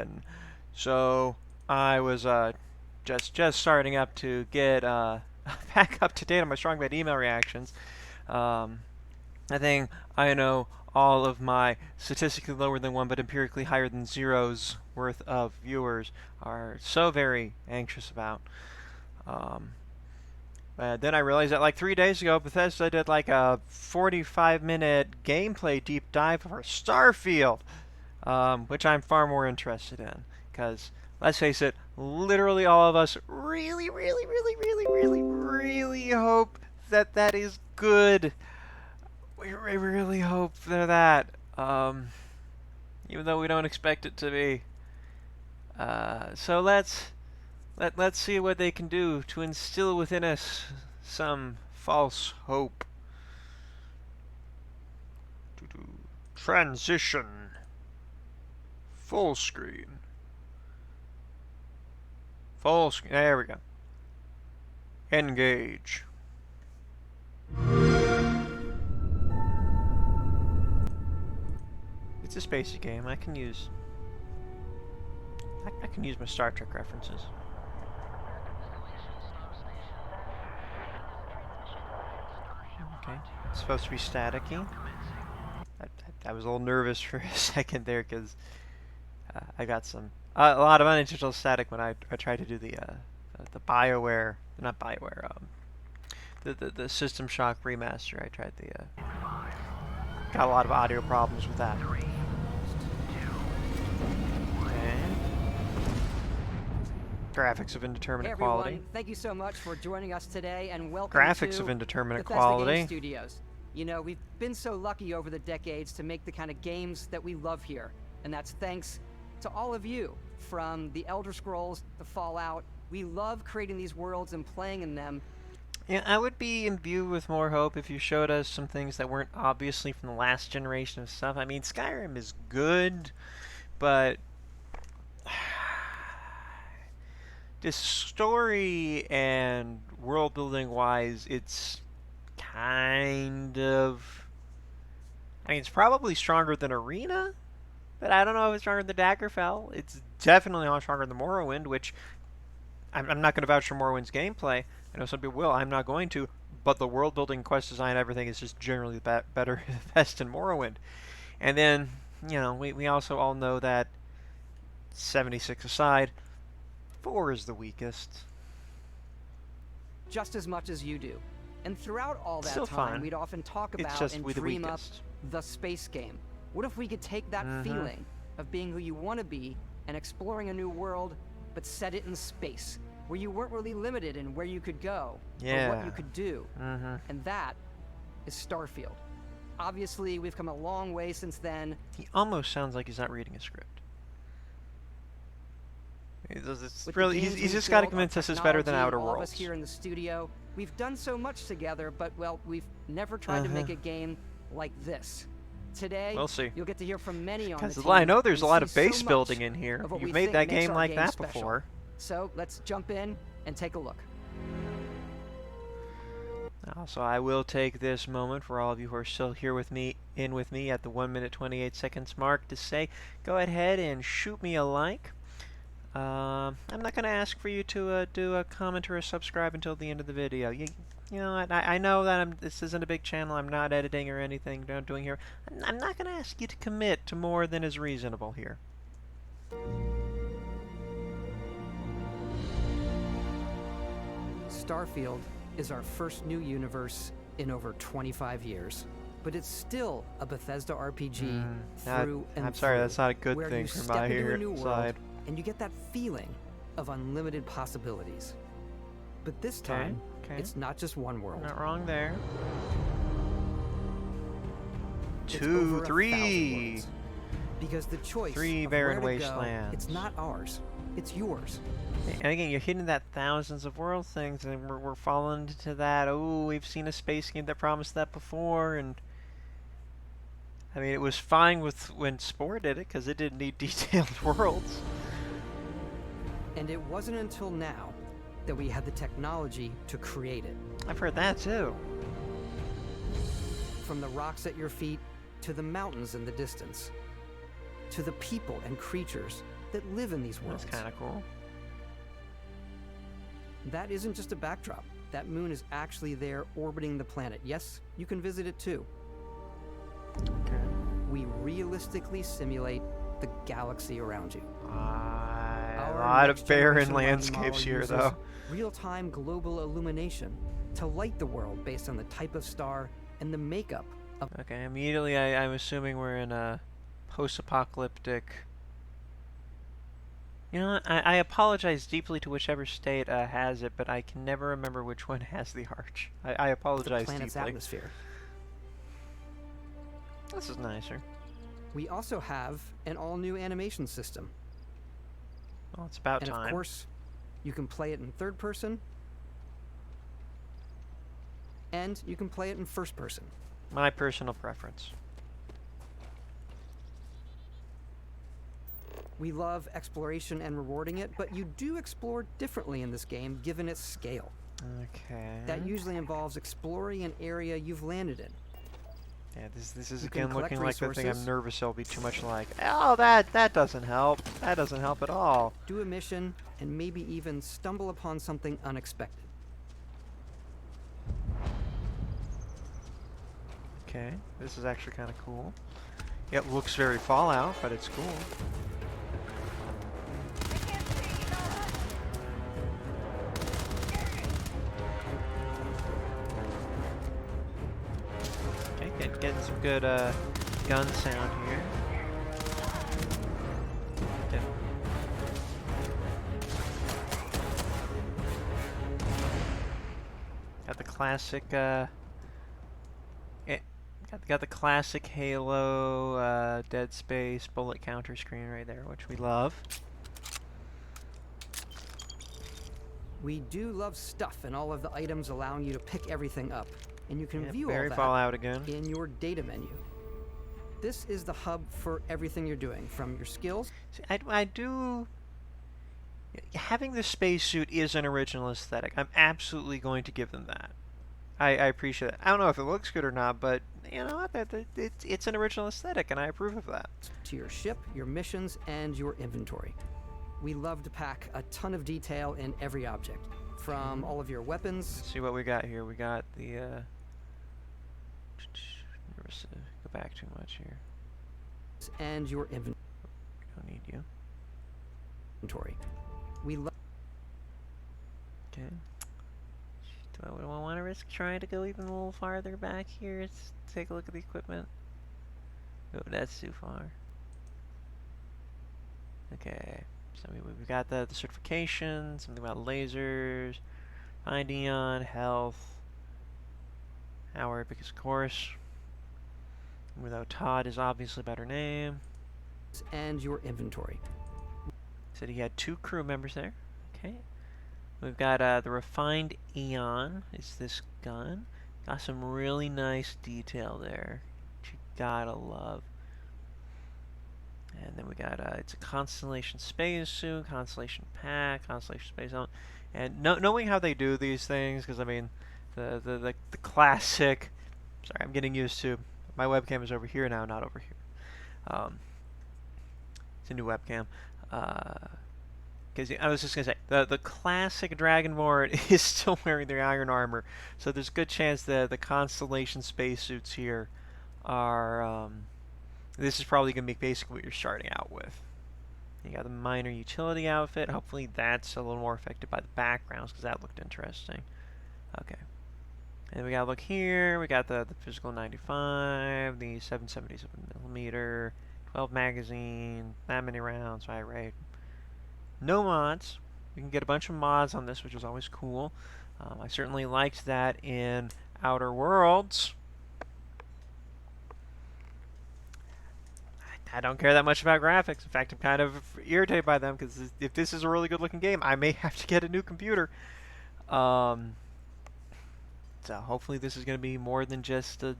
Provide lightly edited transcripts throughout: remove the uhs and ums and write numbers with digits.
Tyrant-Den. So I was just starting up to get back up to date on my strong bad email reactions. Um, I think I know all of my statistically lower than 1 but empirically higher than 0's worth of viewers are so very anxious about. Um, then I realized that like 3 days ago, Bethesda did like a 45-minute gameplay deep dive for Starfield, which I'm far more interested in. Because, let's face it, literally all of us really, really, really, really, really, really hope that that is good. We really hope for that. Even though we don't expect it to be. So let's see what they can do to instill within us some false hope. Transition. Full screen. Full screen. There we go. Engage. It's a spacey game. I can use my Star Trek references. Okay. It's supposed to be staticky. I was a little nervous for a second there because I got a lot of unintentional static when I tried to do the BioWare, not BioWare, the System Shock remaster. I tried got a lot of audio problems with that. Okay. Graphics of indeterminate quality. Thank you so much for joining us today, and welcome Graphics to of indeterminate Bethesda quality. Game Studios. You know, we've been so lucky over the decades to make the kind of games that we love here, and that's thanks to all of you. From the Elder Scrolls to Fallout, we love creating these worlds and playing in them. Yeah, I would be imbued with more hope if you showed us some things that weren't obviously from the last generation of stuff. I mean, Skyrim is good, but this story and world building wise, it's kind of, I mean, it's probably stronger than Arena, but I don't know if it's stronger than Daggerfell. It's definitely not stronger than Morrowind, which I'm not going to vouch for Morrowind's gameplay. I know some people will. I'm not going to. But the world building, quest design, everything is just generally better, best in Morrowind. And then, you know, we also all know that 76 aside, 4 is the weakest. Just as much as you do. And throughout all that Still time, fine. we'd often talk It's about just and we the dream up weakest. the space game. What if we could take that feeling of being who you want to be and exploring a new world, but set it in space, where you weren't really limited in where you could go or what you could do. And that is Starfield. Obviously, we've come a long way since then. He almost sounds like he's not reading a script. He's just got to convince us it's better than Outer Worlds. All of us here in the studio, we've done so much together, but, well, we've never tried to make a game like this. Today, we'll see. You'll get to hear from many on the team. I know there's a lot of see base so building much in here. of what You've we made think that makes game our like game that special. before. So let's jump in and take a look. So I will take this moment for all of you who are still here with me, at the 1 minute 28 seconds mark to say, go ahead and shoot me a like. I'm not going to ask for you to do a comment or a subscribe until the end of the video. You know, I know that this isn't a big channel. I'm not editing or anything. I'm doing here. I'm not going to ask you to commit to more than is reasonable here. Starfield is our first new universe in over 25 years. But it's still a Bethesda RPG through and I'm sorry, through, that's not a good where thing you for step my into a new world, side. and you get that feeling of unlimited possibilities. But this time, it's not just one world. Not wrong there. It's 2, over 1,000 3. worlds. Because the choice 3 of barren where to go, wastelands. it's not ours. It's yours. And again, you're hitting that thousands of world things, and we're falling into that, oh, we've seen a space game that promised that before, and I mean, it was fine when Spore did it, because it didn't need detailed worlds. And it wasn't until now that we had the technology to create it. I've heard that, too. From the rocks at your feet, to the mountains in the distance, to the people and creatures that live in these worlds. That's kind of cool. That isn't just a backdrop. That moon is actually there orbiting the planet. Yes, you can visit it too. Okay. We realistically simulate the galaxy around you. A lot of barren landscapes here, though. Real-time global illumination to light the world based on the type of star and the makeup of... Okay, immediately I'm assuming we're in a post-apocalyptic... You know what? I apologize deeply to whichever state has it, but I can never remember which one has the arch. I apologize the planet's deeply. Atmosphere. This is nicer. We also have an all-new animation system. Well, it's about time. And of course, you can play it in third person, and you can play it in first person. My personal preference. We love exploration and rewarding it, but you do explore differently in this game given its scale. Okay. That usually involves exploring an area you've landed in. Yeah, this is again looking like the thing I'm nervous it'll be too much like. Oh, that doesn't help. That doesn't help at all. Do a mission and maybe even stumble upon something unexpected. Okay, this is actually kind of cool. It looks very Fallout, but it's cool. Okay, getting some good gun sound here. Okay. Got the classic got the classic Halo Dead Space bullet counter screen right there, which we love. We do love stuff and all of the items allowing you to pick everything up, and you can view very all that Fallout again in your data menu. This is the hub for everything you're doing, from your skills. See, I do. Having the spacesuit is an original aesthetic. I'm absolutely going to give them that. I appreciate it. I don't know if it looks good or not, but you know what? It's an original aesthetic, and I approve of that. To your ship, your missions, and your inventory. We love to pack a ton of detail in every object, from all of your weapons. Let's see what we got here. We got the. Go back too much here. And your inventory. We don't need you. Inventory. We love. Okay. Do I want to risk trying to go even a little farther back here? Let's take a look at the equipment. Oh, that's too far. Okay. So we've got the certification, something about lasers, find Eon, health, Howard, because of course, without Todd is obviously a better name. And your inventory. Said he had 2 crew members there. Okay. We've got the refined Eon. Is this gun? Got some really nice detail there, which you gotta love. And then we got it's a Constellation spacesuit, Constellation pack, Constellation space helmet, and knowing how they do these things, because I mean, the classic. Sorry, I'm getting used to. My webcam is over here now, not over here. It's a new webcam. Because I was just gonna say the classic Dragonborn is still wearing their iron armor, so there's a good chance that the Constellation spacesuits here are. This is probably gonna be basically what you're starting out with. You got the minor utility outfit. Hopefully that's a little more affected by the backgrounds, because that looked interesting. Okay. And we gotta look here. We got the physical 95, the 777mm, 12 magazine, that many rounds, fire rate. No mods. You can get a bunch of mods on this, which is always cool. I certainly liked that in Outer Worlds. I don't care that much about graphics. In fact, I'm kind of irritated by them, because if this is a really good looking game, I may have to get a new computer. So hopefully this is going to be more than just a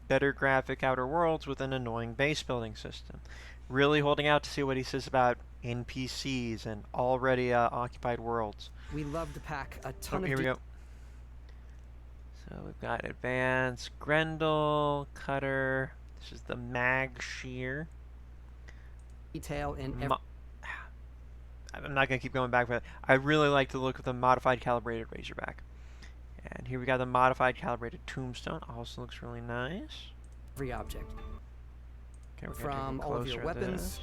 better graphic Outer Worlds with an annoying base building system. Really holding out to see what he says about NPCs and already occupied worlds. We love to pack a ton of. Here we go. So we've got Advanced, Grendel, Cutter. This is the Mag Shear. Detail in I'm not going to keep going back, but I really like the look of the modified calibrated Razorback. And here we got the modified calibrated Tombstone. Also looks really nice. Every object. Okay, we're From all of your weapons.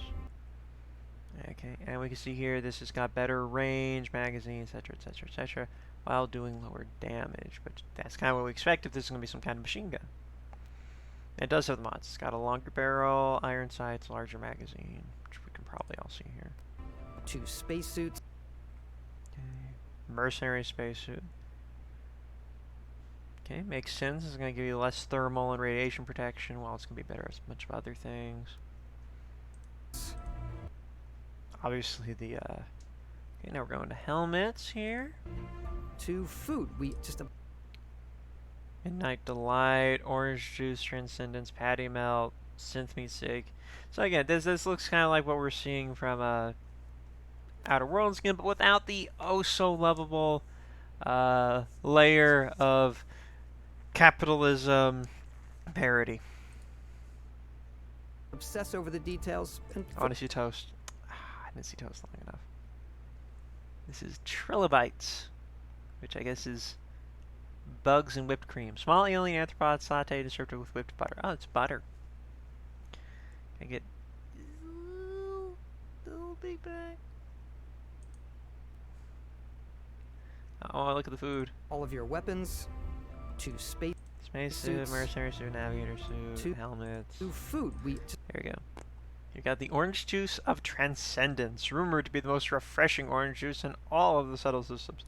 Okay, and we can see here this has got better range, magazine, etc., etc., etc., while doing lower damage. But that's kind of what we expect if this is going to be some kind of machine gun. It does have the mods. It's got a longer barrel, iron sights, larger magazine, which we can probably all see here. 2 spacesuits. Okay. Mercenary spacesuit. Okay, makes sense. It's going to give you less thermal and radiation protection, while it's going to be better at a bunch of other things. Obviously the, okay, now we're going to helmets here. 2 food. Midnight Delight, Orange Juice, Transcendence, Patty Melt, Synth Meat Steak. So again, this looks kind of like what we're seeing from Outer Worlds skin, but without the oh-so-lovable layer of capitalism parody. Obsess over the details. And I want to see toast. I didn't see toast long enough. This is trilobites, which I guess is bugs and whipped cream. Small alien arthropods sauteed and served with whipped butter. Oh, it's butter. I get little big bag. Oh, look at the food. All of your weapons. 2 space suit, mercenary suit, navigator suit, 2 helmets. 2 food. There we go. You got the orange juice of Transcendence, rumored to be the most refreshing orange juice in all of the subtle systems.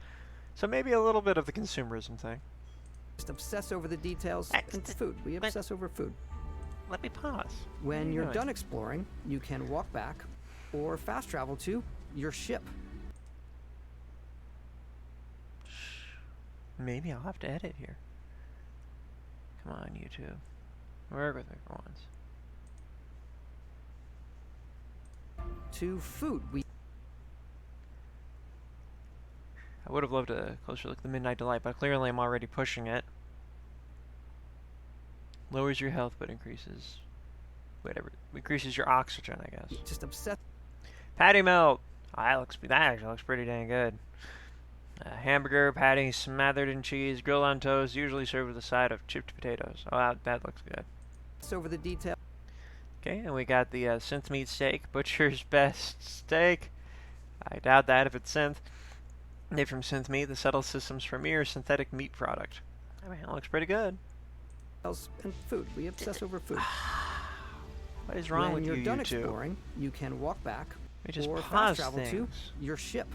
So maybe a little bit of the consumerism thing. Just obsess over the details and food. We obsess over food. Let me pause. When you're done exploring, you can walk back or fast travel to your ship. Maybe I'll have to edit here. Come on, YouTube. Work with me for once. 2 food. I would have loved a closer look at the Midnight Delight, but clearly I'm already pushing it. Lowers your health, but increases your oxygen, I guess. Just obsessed. Patty melt. That actually looks pretty dang good. Hamburger patty smothered in cheese, grilled on toast, usually served with a side of chipped potatoes. Oh, that looks good. It's over the detail. Okay, and we got the synth meat steak, butcher's best steak. I doubt that if it's synth. Made from synth meat, the Subtle Systems premier synthetic meat product. I mean, it looks pretty good. And food. We obsess over food. What is wrong with you, When you're done two? Exploring, you can walk back just or pause fast travel to your ship.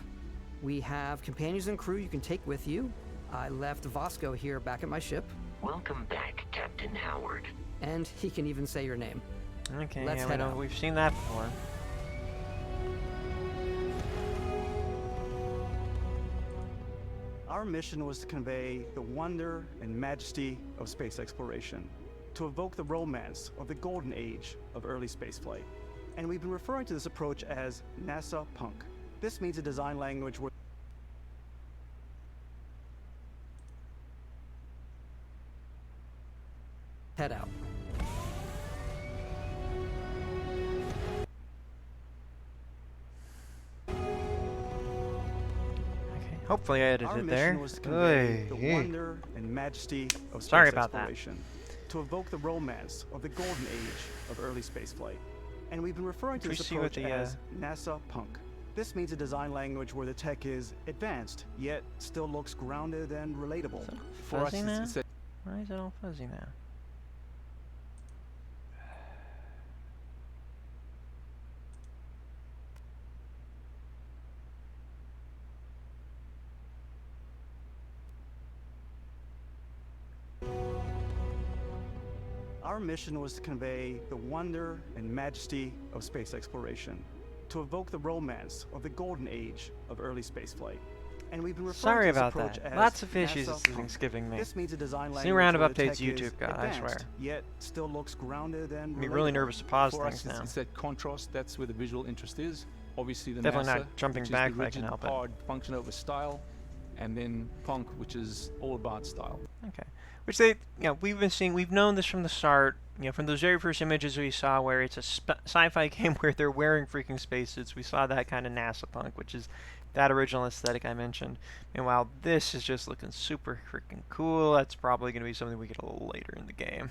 We have companions and crew you can take with you. I left Vasco here back at my ship. Welcome back, Captain Howard. And he can even say your name. Okay, Let's yeah, head out. We've seen that before. Our mission was to convey the wonder and majesty of space exploration, to evoke the romance of the golden age of early spaceflight. And we've been referring to this approach as NASA Punk. This means a design language where Head out. Hopefully I edited our it mission there. was to convey the wonder and majesty of space Sorry about exploration, to evoke the romance of the golden age of early spaceflight. And we've been referring to this approach as NASA Punk. This means a design language where the tech is advanced, yet still looks grounded and relatable. For us, why is it all fuzzy now? Our mission was to convey the wonder and majesty of space exploration, to evoke the romance of the golden age of early spaceflight. And we've been referring to this approach as Lots of issues NASA this Punk. thing's giving me. This means a design language New round of where the updates tech is YouTube got, I swear. advanced, yet still looks grounded and I'm really relatable. nervous to pause For things us, now. it's that contrast. That's where the visual interest is. Obviously, the Definitely NASA, not jumping which back is if the I can rigid, help it. hard function over style, and then Punk, which is all about style. Okay. Which we've known this from the start. From those very first images we saw where it's a sci-fi game where they're wearing freaking spacesuits. We saw that kind of NASA punk, which is that original aesthetic I mentioned. Meanwhile, this is just looking super freaking cool. That's probably going to be something we get a little later in the game.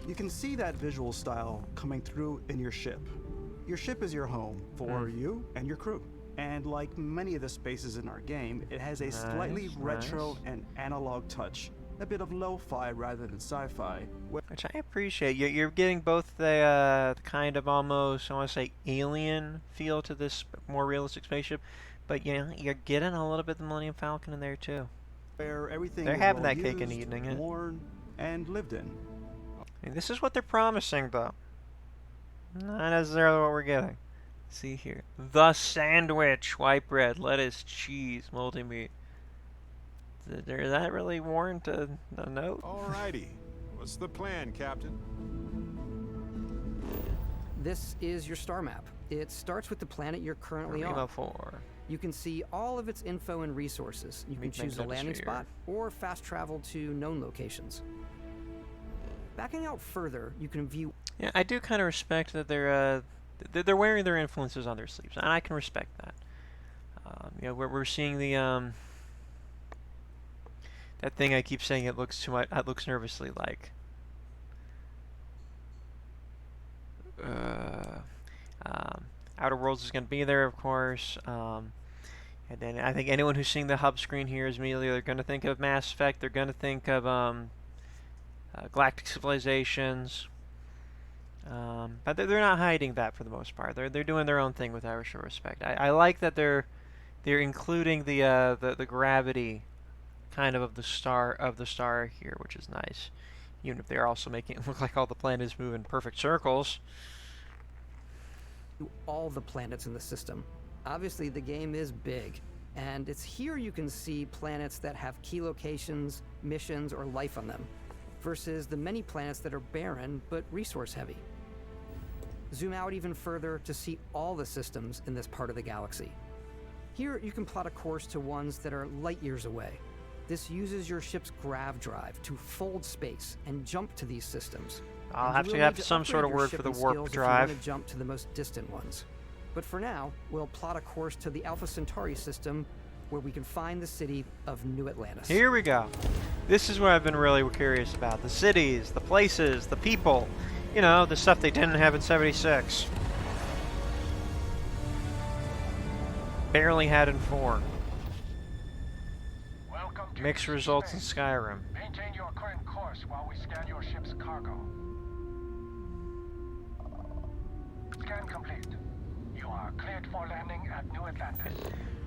You can see that visual style coming through in your ship. Your ship is your home for you and your crew. And like many of the spaces in our game, it has a slightly retro and analog touch. A bit of lo-fi rather than sci-fi. Which I appreciate. You're getting both the kind of almost, I want to say, alien feel to this more realistic spaceship, but you're getting a little bit of the Millennium Falcon in there too. Where everything they're is having well that cake and used, eating it. worn, and lived in. This is what they're promising, though. Not necessarily what we're getting. See here. The sandwich. White bread, lettuce, cheese, moldy meat. Does that really warrant a note? Alrighty. What's the plan, Captain? This is your star map. It starts with the planet you're currently on. 4. You can see all of its info and resources. You can choose a landing spot or fast travel to known locations. Backing out further, you can view... Yeah, I do kind of respect that they're wearing their influences on their sleeves, and I can respect that. We're seeing the that thing I keep saying it looks too much. It looks nervously like. Outer Worlds is going to be there, of course. And then I think anyone who's seeing the hub screen here is immediately they're going to think of Mass Effect. They're going to think of Galactic Civilizations. But they're not hiding that for the most part. They're doing their own thing with Irish respect. I like that they're including the gravity kind of the star here, which is nice. Even if they're also making it look like all the planets move in perfect circles. All the planets in the system. Obviously, the game is big, and it's here you can see planets that have key locations, missions, or life on them, versus the many planets that are barren but resource heavy. Zoom out even further to see all the systems in this part of the galaxy. Here you can plot a course to ones that are light years away. This uses your ship's grav drive to fold space and jump to these systems. I'll have to have some sort of word for the warp drive. If you want to jump to the most distant ones. But for now, we'll plot a course to the Alpha Centauri system where we can find the city of New Atlantis. Here we go. This is what I've been really curious about. The cities, the places, the people. You know, the stuff they didn't have in 76. Barely had in 4. Mixed results in Skyrim. Maintain your current course while we scan your ship's cargo. Scan complete. You are cleared for landing at New Atlantis.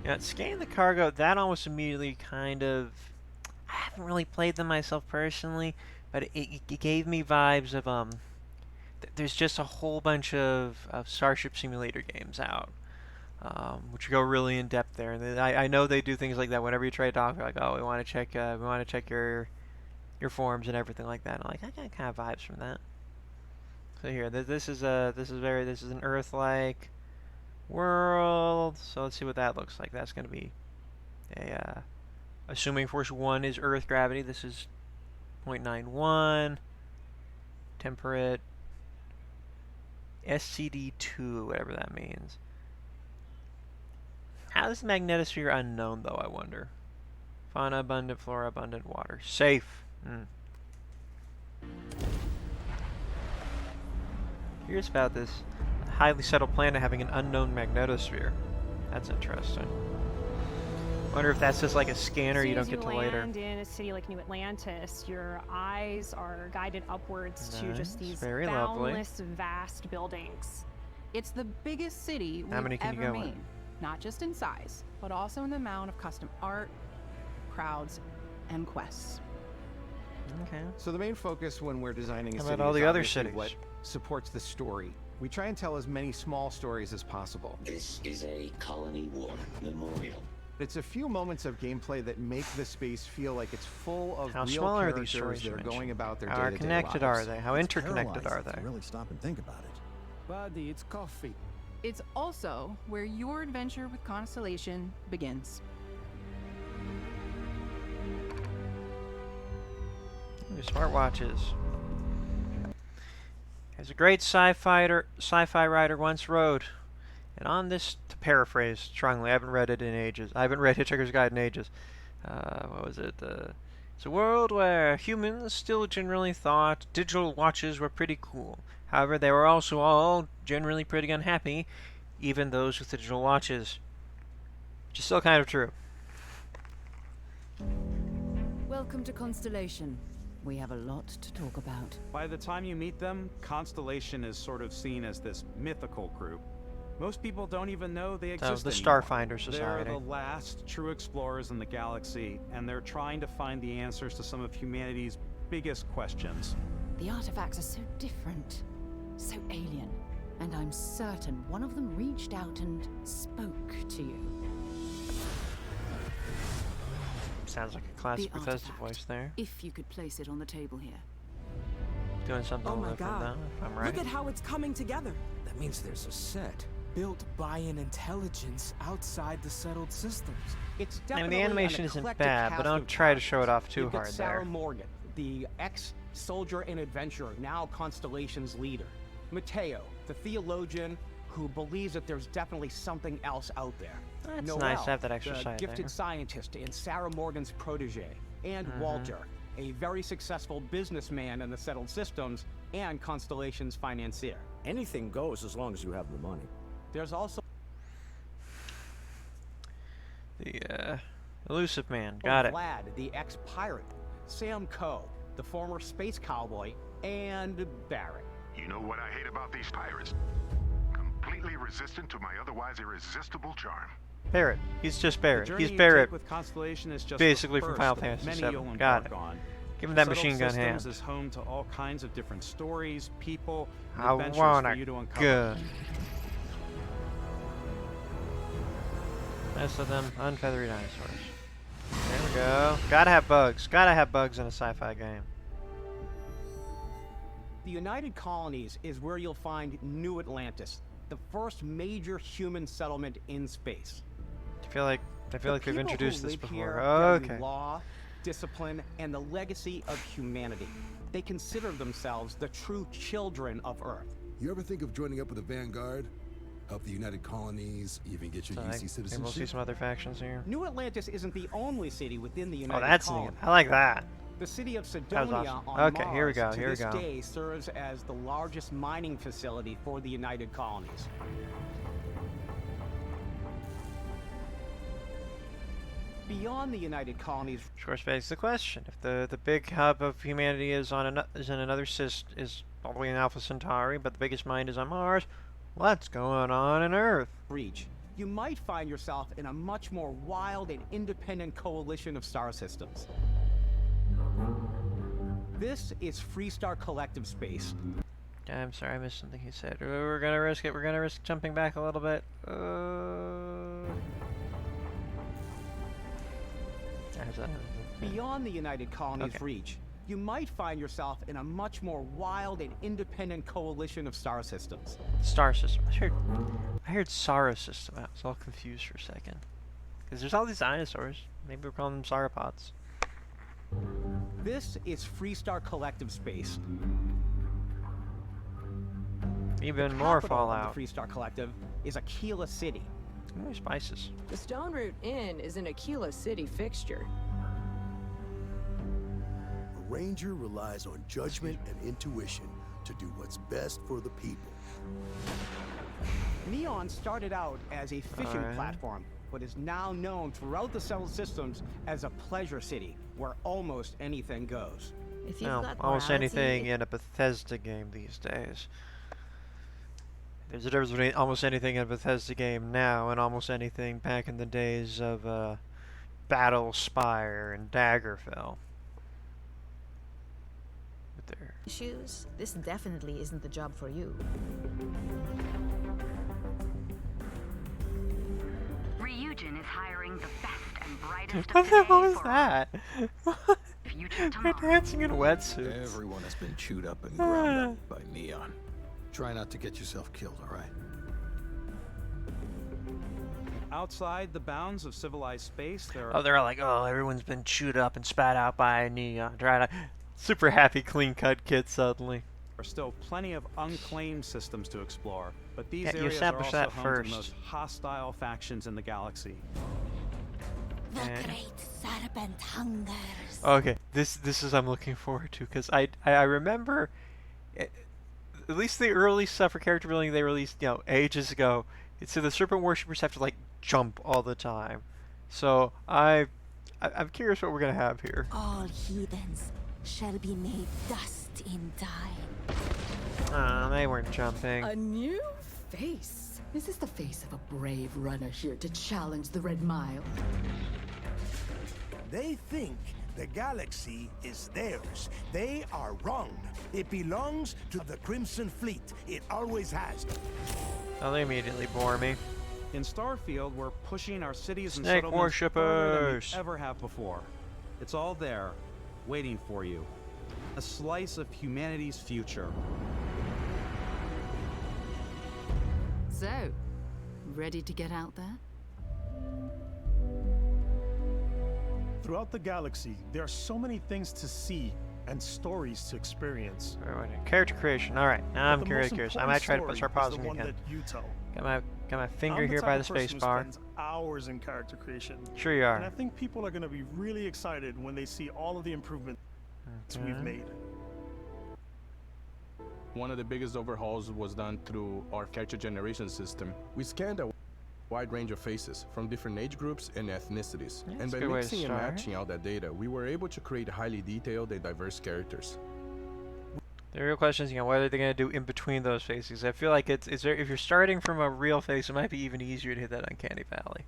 Yeah, scanning the cargo, that almost immediately kind of... I haven't really played them myself personally, but it gave me vibes of, there's just a whole bunch of Starship Simulator games out. Which go really in depth there, and I know they do things like that. Whenever you try to talk, they're like, "Oh, we want to check your forms and everything like that." And I'm like, I got kind of vibes from that. So here, this is an Earth-like world. So let's see what that looks like. That's going to be a assuming Force 1 is Earth gravity. This is 0.91 temperate SCD2, whatever that means. How is the magnetosphere unknown, though, I wonder? Fauna abundant, flora abundant, water. Safe. Curious about this highly settled planet having an unknown magnetosphere. That's interesting. Wonder if that's just like a scanner you don't get to later. As you land in a city like New Atlantis, your eyes are guided upwards to just these boundless, vast buildings. It's the biggest city How many we've can you ever go in? made. Not just in size, but also in the amount of custom art, crowds, and quests. Okay. So the main focus when we're designing a How city about all is the other obviously cities? what supports the story. We try and tell as many small stories as possible. This is a Colony War memorial. It's a few moments of gameplay that make the space feel like it's full of How real small are characters these stories that are going about their How day-to-day connected lives. are they? How interconnected are they? Really stop and think about it. Buddy, it's coffee. It's also where your adventure with Constellation begins. smartwatches. As a great sci-fi writer once wrote, and on this, to paraphrase strongly, I haven't read it in ages. I haven't read Hitchhiker's Guide in ages. What was it? It's a world where humans still generally thought digital watches were pretty cool. However, they were also all generally pretty unhappy, even those with digital watches. Which is still kind of true. Welcome to Constellation. We have a lot to talk about. By the time you meet them, Constellation is sort of seen as this mythical group. Most people don't even know they exist The anymore. Starfinder Society. They're the last true explorers in the galaxy, and they're trying to find the answers to some of humanity's biggest questions. The artifacts are so different, so alien, and I'm certain one of them reached out and spoke to you. Sounds like a classic Bethesda voice there. If you could place it on the table here. Doing something oh my with God. them, if I'm right. Look at how it's coming together. That means there's a set built by an intelligence outside the settled systems. It's I mean, definitely the animation an isn't eclectic bad, but cast don't of try to show it characters. off too You've got hard Sarah there. Morgan, the ex-soldier and adventurer, now Constellation's leader. Mateo, the theologian who believes that there's definitely something else out there. That's Noel, nice to have that extra the side gifted there. scientist and Sarah Morgan's protege. And Walter, a very successful businessman in the settled systems and Constellation's financier. Anything goes as long as you have the money. There's also The elusive man. Got it. Vlad, the ex-pirate. Sam Coe, the former space cowboy. And Barrett. You know what I hate about these pirates? Completely resistant to my otherwise irresistible charm. Barrett. He's just Barrett. The journey He's you Barrett. take with Constellation is just Basically the from first Final of Fantasy many VII. you'll Got embark it. on. Give him that Settled machine gun Systems hand. is home to all kinds of different stories, people, and I adventures want for a you to uncover. gun. Most of them unfeathery dinosaurs. There we go. Gotta have bugs. Gotta have bugs in a sci-fi game. The United Colonies is where you'll find New Atlantis, the first major human settlement in space. I feel like we've introduced this before. Value Okay. law, discipline, and the legacy of humanity. They consider themselves the true children of Earth. You ever think of joining up with the Vanguard? Help the United Colonies, even get your So UC maybe citizenship? we'll see some other factions here. New Atlantis isn't the only city within the United Oh, that's Colonies. neat. I like that. The city of That was Sidonia awesome. on Okay, Mars here we go, to here we this go. day serves as the largest mining facility for the United Colonies. Beyond the United Colonies, Of course, begs the question: if the big hub of humanity is in another is all the way in Alpha Centauri, but the biggest mind is on Mars, what's going on in Earth? reach, you might find yourself in a much more wild and independent coalition of star systems. This is Freestar Collective Space. I'm sorry, I missed something he said. We're gonna risk it. We're gonna risk jumping back a little bit. Beyond the United Colonies' Okay. reach, you might find yourself in a much more wild and independent coalition of star systems. Star system. I heard Sara system. I was all confused for a second. Because there's all these dinosaurs. Maybe we're calling them sauropods. This is Freestar Collective Space. Even more Capital Fallout. of the Freestar Collective is Aquila City. Ooh, spices. The Stone Root Inn is an Aquila City fixture. A ranger relies on judgment and intuition to do what's best for the people. Neon started out as a fishing Alright. platform, but is now known throughout the settled systems as a pleasure city where almost anything goes. If you've Well, got almost morality, anything in a Bethesda game these days. There's a difference between almost anything in a Bethesda game now and almost anything back in the days of Battle Spire and Daggerfell. But there. issues, this definitely isn't the job for you. Ryujin is hiring the best and brightest What of the hell today is for that? future They're tomorrow. dancing in wetsuits. Everyone has been chewed up and ground up by Neon. Try not to get yourself killed, all right? Outside the bounds of civilized space, there are... Oh, they're all like, oh, everyone's been chewed up and spat out by Neon. Right? Super happy clean cut kid suddenly. There are still plenty of unclaimed systems to explore, but these Yeah, you areas are established also that home to the first. most hostile factions in the galaxy. The great serpent hungers. Okay, this is I'm looking forward to, because I remember at least the early stuff for character building they released, you know, ages ago. So the serpent worshippers have to like jump all the time. So I'm curious what we're gonna have here. All heathens shall be made dust in time. They weren't jumping. A new face. Is this the face of a brave runner here to challenge the Red Mile? They think the galaxy is theirs. They are wrong. It belongs to the Crimson Fleet. It always has. Oh, they immediately bore me. In Starfield, we're pushing our cities and Snake settlements further than we worshippers. ever have before. It's all there, waiting for you. A slice of humanity's future. So, ready to get out there? Throughout the galaxy, there are so many things to see and stories to experience. Character creation. All right, now I'm But the curious. most I important might try to story start is pausing the one again. that you tell. Got my finger I'm here the by type the of person space who bar. spends hours in character creation. Sure you are. And I think people are going to be really excited when they see all of the improvements we've made. One of the biggest overhauls was done through our character generation system. We scanned a wide range of faces from different age groups and ethnicities. Yeah, And that's a by good way to mixing and start. matching out that data, we were able to create highly detailed and diverse characters. The real question is, you know, what are they going to do in between those faces? I feel like is there, if you're starting from a real face, it might be even easier to hit that uncanny valley.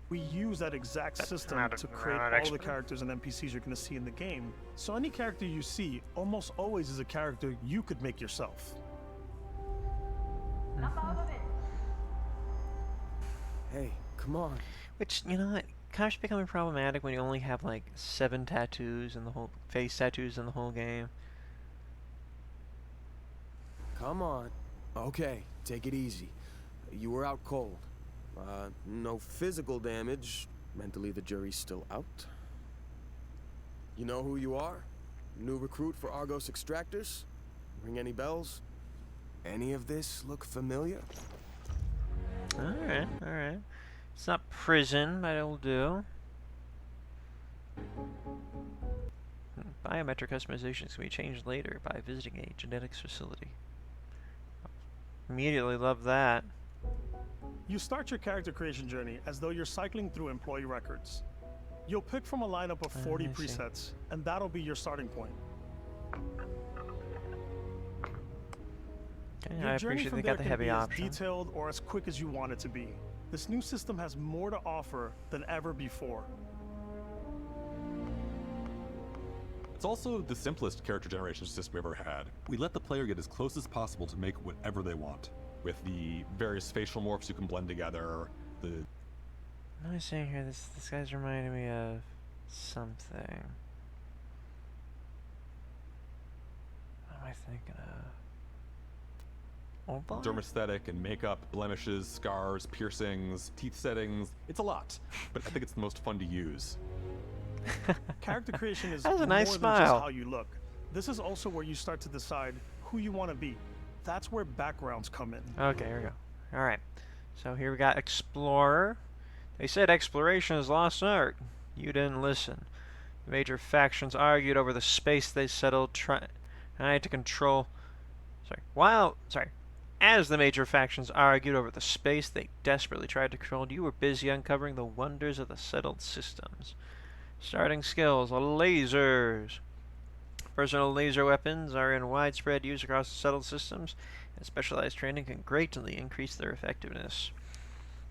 We use that exact system to create all the characters and NPCs you're going to see in the game. So any character you see almost always is a character you could make yourself. Hey, come on. Which, you know, it kind of becoming problematic when you only have like 7 tattoos in the whole face tattoos in the whole game. Come on. Okay, take it easy. You were out cold. No physical damage. Mentally, the jury's still out. You know who you are? New recruit for Argos Extractors? Ring any bells? Any of this look familiar? Alright, alright. It's not prison, but it'll do. Biometric customizations can be changed later by visiting a genetics facility. Immediately love that. You start your character creation journey as though you're cycling through employee records. You'll pick from a lineup of 40 I see. presets, and that'll be your starting point. Okay, Your I journey appreciate from they there got the can heavy be as option. detailed or as quick as you want it to be. This new system has more to offer than ever before. It's also the simplest character generation system we ever had. We let the player get as close as possible to make whatever they want. With the various facial morphs you can blend together, the... What am I saying here? This guy's reminding me of something. What am I thinking of? Oba? dermesthetic and makeup, blemishes, scars, piercings, teeth settings. It's a lot, but I think it's the most fun to use. Character creation is That was a more nice than smile. just how you look. This is also where you start to decide who you want to be. That's where backgrounds come in. Okay, here we go. Alright. So here we got Explorer. They said exploration is lost art. You didn't listen. The major factions argued over the space they settled, trying to control... As the major factions argued over the space they desperately tried to control, you were busy uncovering the wonders of the settled systems. Starting skills, lasers. Personal laser weapons are in widespread use across the settled systems, and specialized training can greatly increase their effectiveness.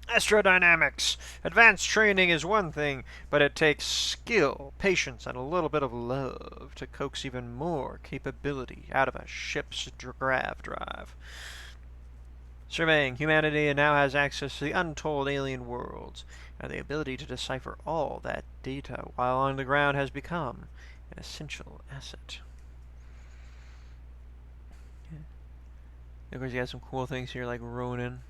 Astrodynamics. Advanced training is one thing, but it takes skill, patience, and a little bit of love to coax even more capability out of a ship's grav drive. Surveying. Humanity now has access to the untold alien worlds, and the ability to decipher all that data while on the ground has become an essential asset. Of course, you got some cool things here like Ronin,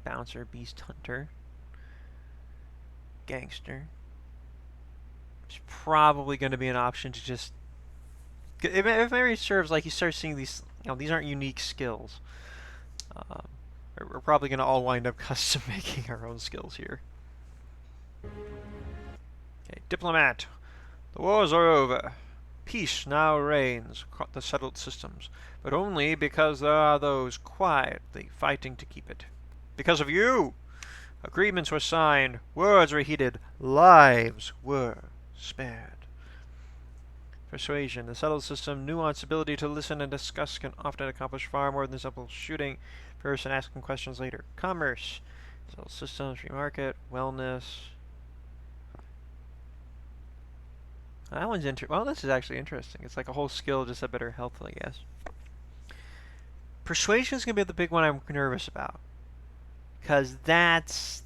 Bouncer, Beast Hunter, Gangster, probably going to be an option to just... If memory serves, like, you start seeing these... these aren't unique skills. We're probably going to all wind up custom making our own skills here. Okay, Diplomat. The wars are over. Peace now reigns across the settled systems, but only because there are those quietly fighting to keep it. Because of you! Agreements were signed, words were heeded, lives were spared. Persuasion. The settled system, nuanced ability to listen and discuss can often accomplish far more than simple shooting first and asking questions later. Commerce. Settled systems, free market, wellness. That one's well, this is actually interesting. It's like a whole skill, just a better health, I guess. Persuasion is going to be the big one I'm nervous about. Because that's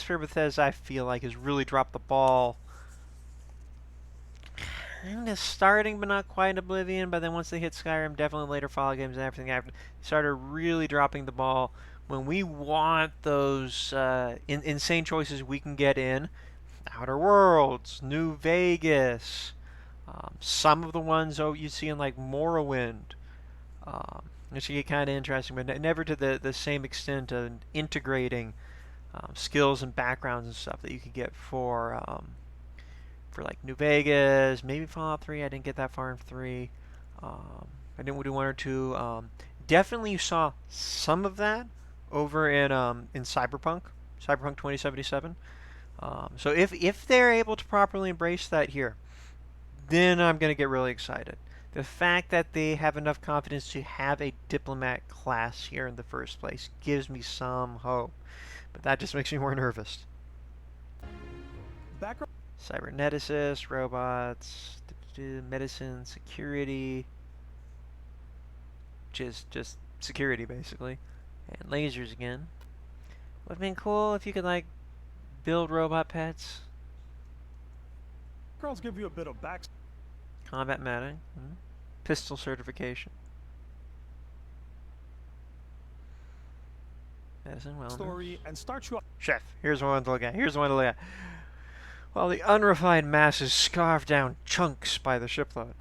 where Bethesda, I feel like, has really dropped the ball. Kind of starting, but not quite Oblivion. But then once they hit Skyrim, definitely later Fallout games and everything after, started really dropping the ball. When we want those insane choices we can get in, Outer Worlds, New Vegas, some of the ones you see in like Morrowind, which get kind of interesting, but never to the same extent of integrating skills and backgrounds and stuff that you could get for like New Vegas, maybe Fallout 3. I didn't get that far in 3. I didn't do 1 or 2. Definitely you saw some of that over in Cyberpunk 2077. So if they're able to properly embrace that here, then I'm going to get really excited. The fact that they have enough confidence to have a diplomat class here in the first place gives me some hope. But that just makes me more nervous. Cyberneticists, robots, medicine, security. Just security, basically. And lasers again. Would have been cool if you could, like, build robot pets. Girls give you a bit of back. Combat matting. Pistol certification. Medicine, wellness. Story and start you off. Chef. Here's one to look at. While the unrefined masses scarf down chunks by the shipload.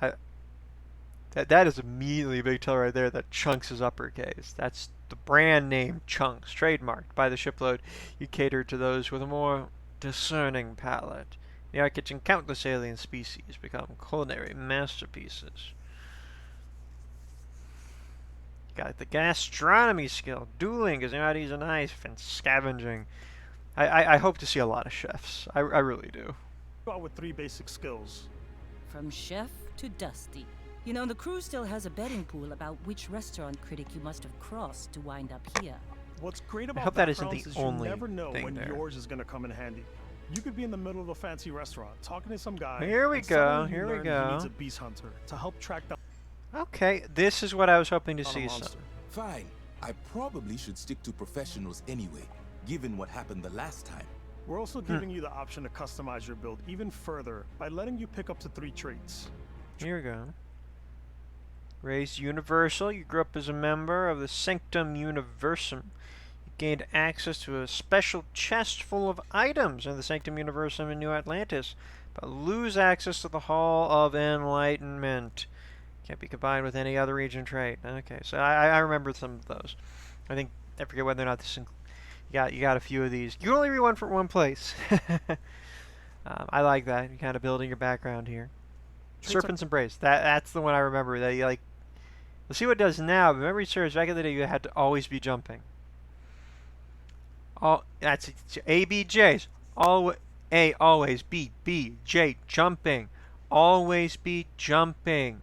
That is immediately a big tell right there that chunks is uppercase. That's the brand name Chunks, trademarked by the shipload. You cater to those with a more discerning palate. In our kitchen, countless alien species become culinary masterpieces. Got the gastronomy skill. Dueling is how to use a knife and scavenging. I hope to see a lot of chefs. I really do. Go out with 3 basic skills. From chef to dusty. You know, the crew still has a betting pool about which restaurant critic you must have crossed to wind up here. What's great about I hope that isn't backgrounds the is only you never know thing when there. yours is going to come in handy. You could be in the middle of a fancy restaurant talking to some guy. Here we and go, suddenly you here we learn go. He needs a beast hunter to help track down. Okay, this is what I was hoping to Not a see. monster. Fine. I probably should stick to professionals anyway, given what happened the last time. We're also giving you the option to customize your build even further by letting you pick up to 3 traits. Here we go. Raised Universal. You grew up as a member of the Sanctum Universum. You gained access to a special chest full of items in the Sanctum Universum in New Atlantis, but lose access to the Hall of Enlightenment. Can't be combined with any other region trait. Okay, so I remember some of those. I forget whether or not this. You got a few of these. You can only read one for one place. I like that. You're kind of building your background here. Serpent's Embrace. That's the one I remember. That you like. Let's see what it does now. But memory serves, back in the day, you had to always be jumping. That's A, B, J's. A, always. B, J, jumping. Always be jumping.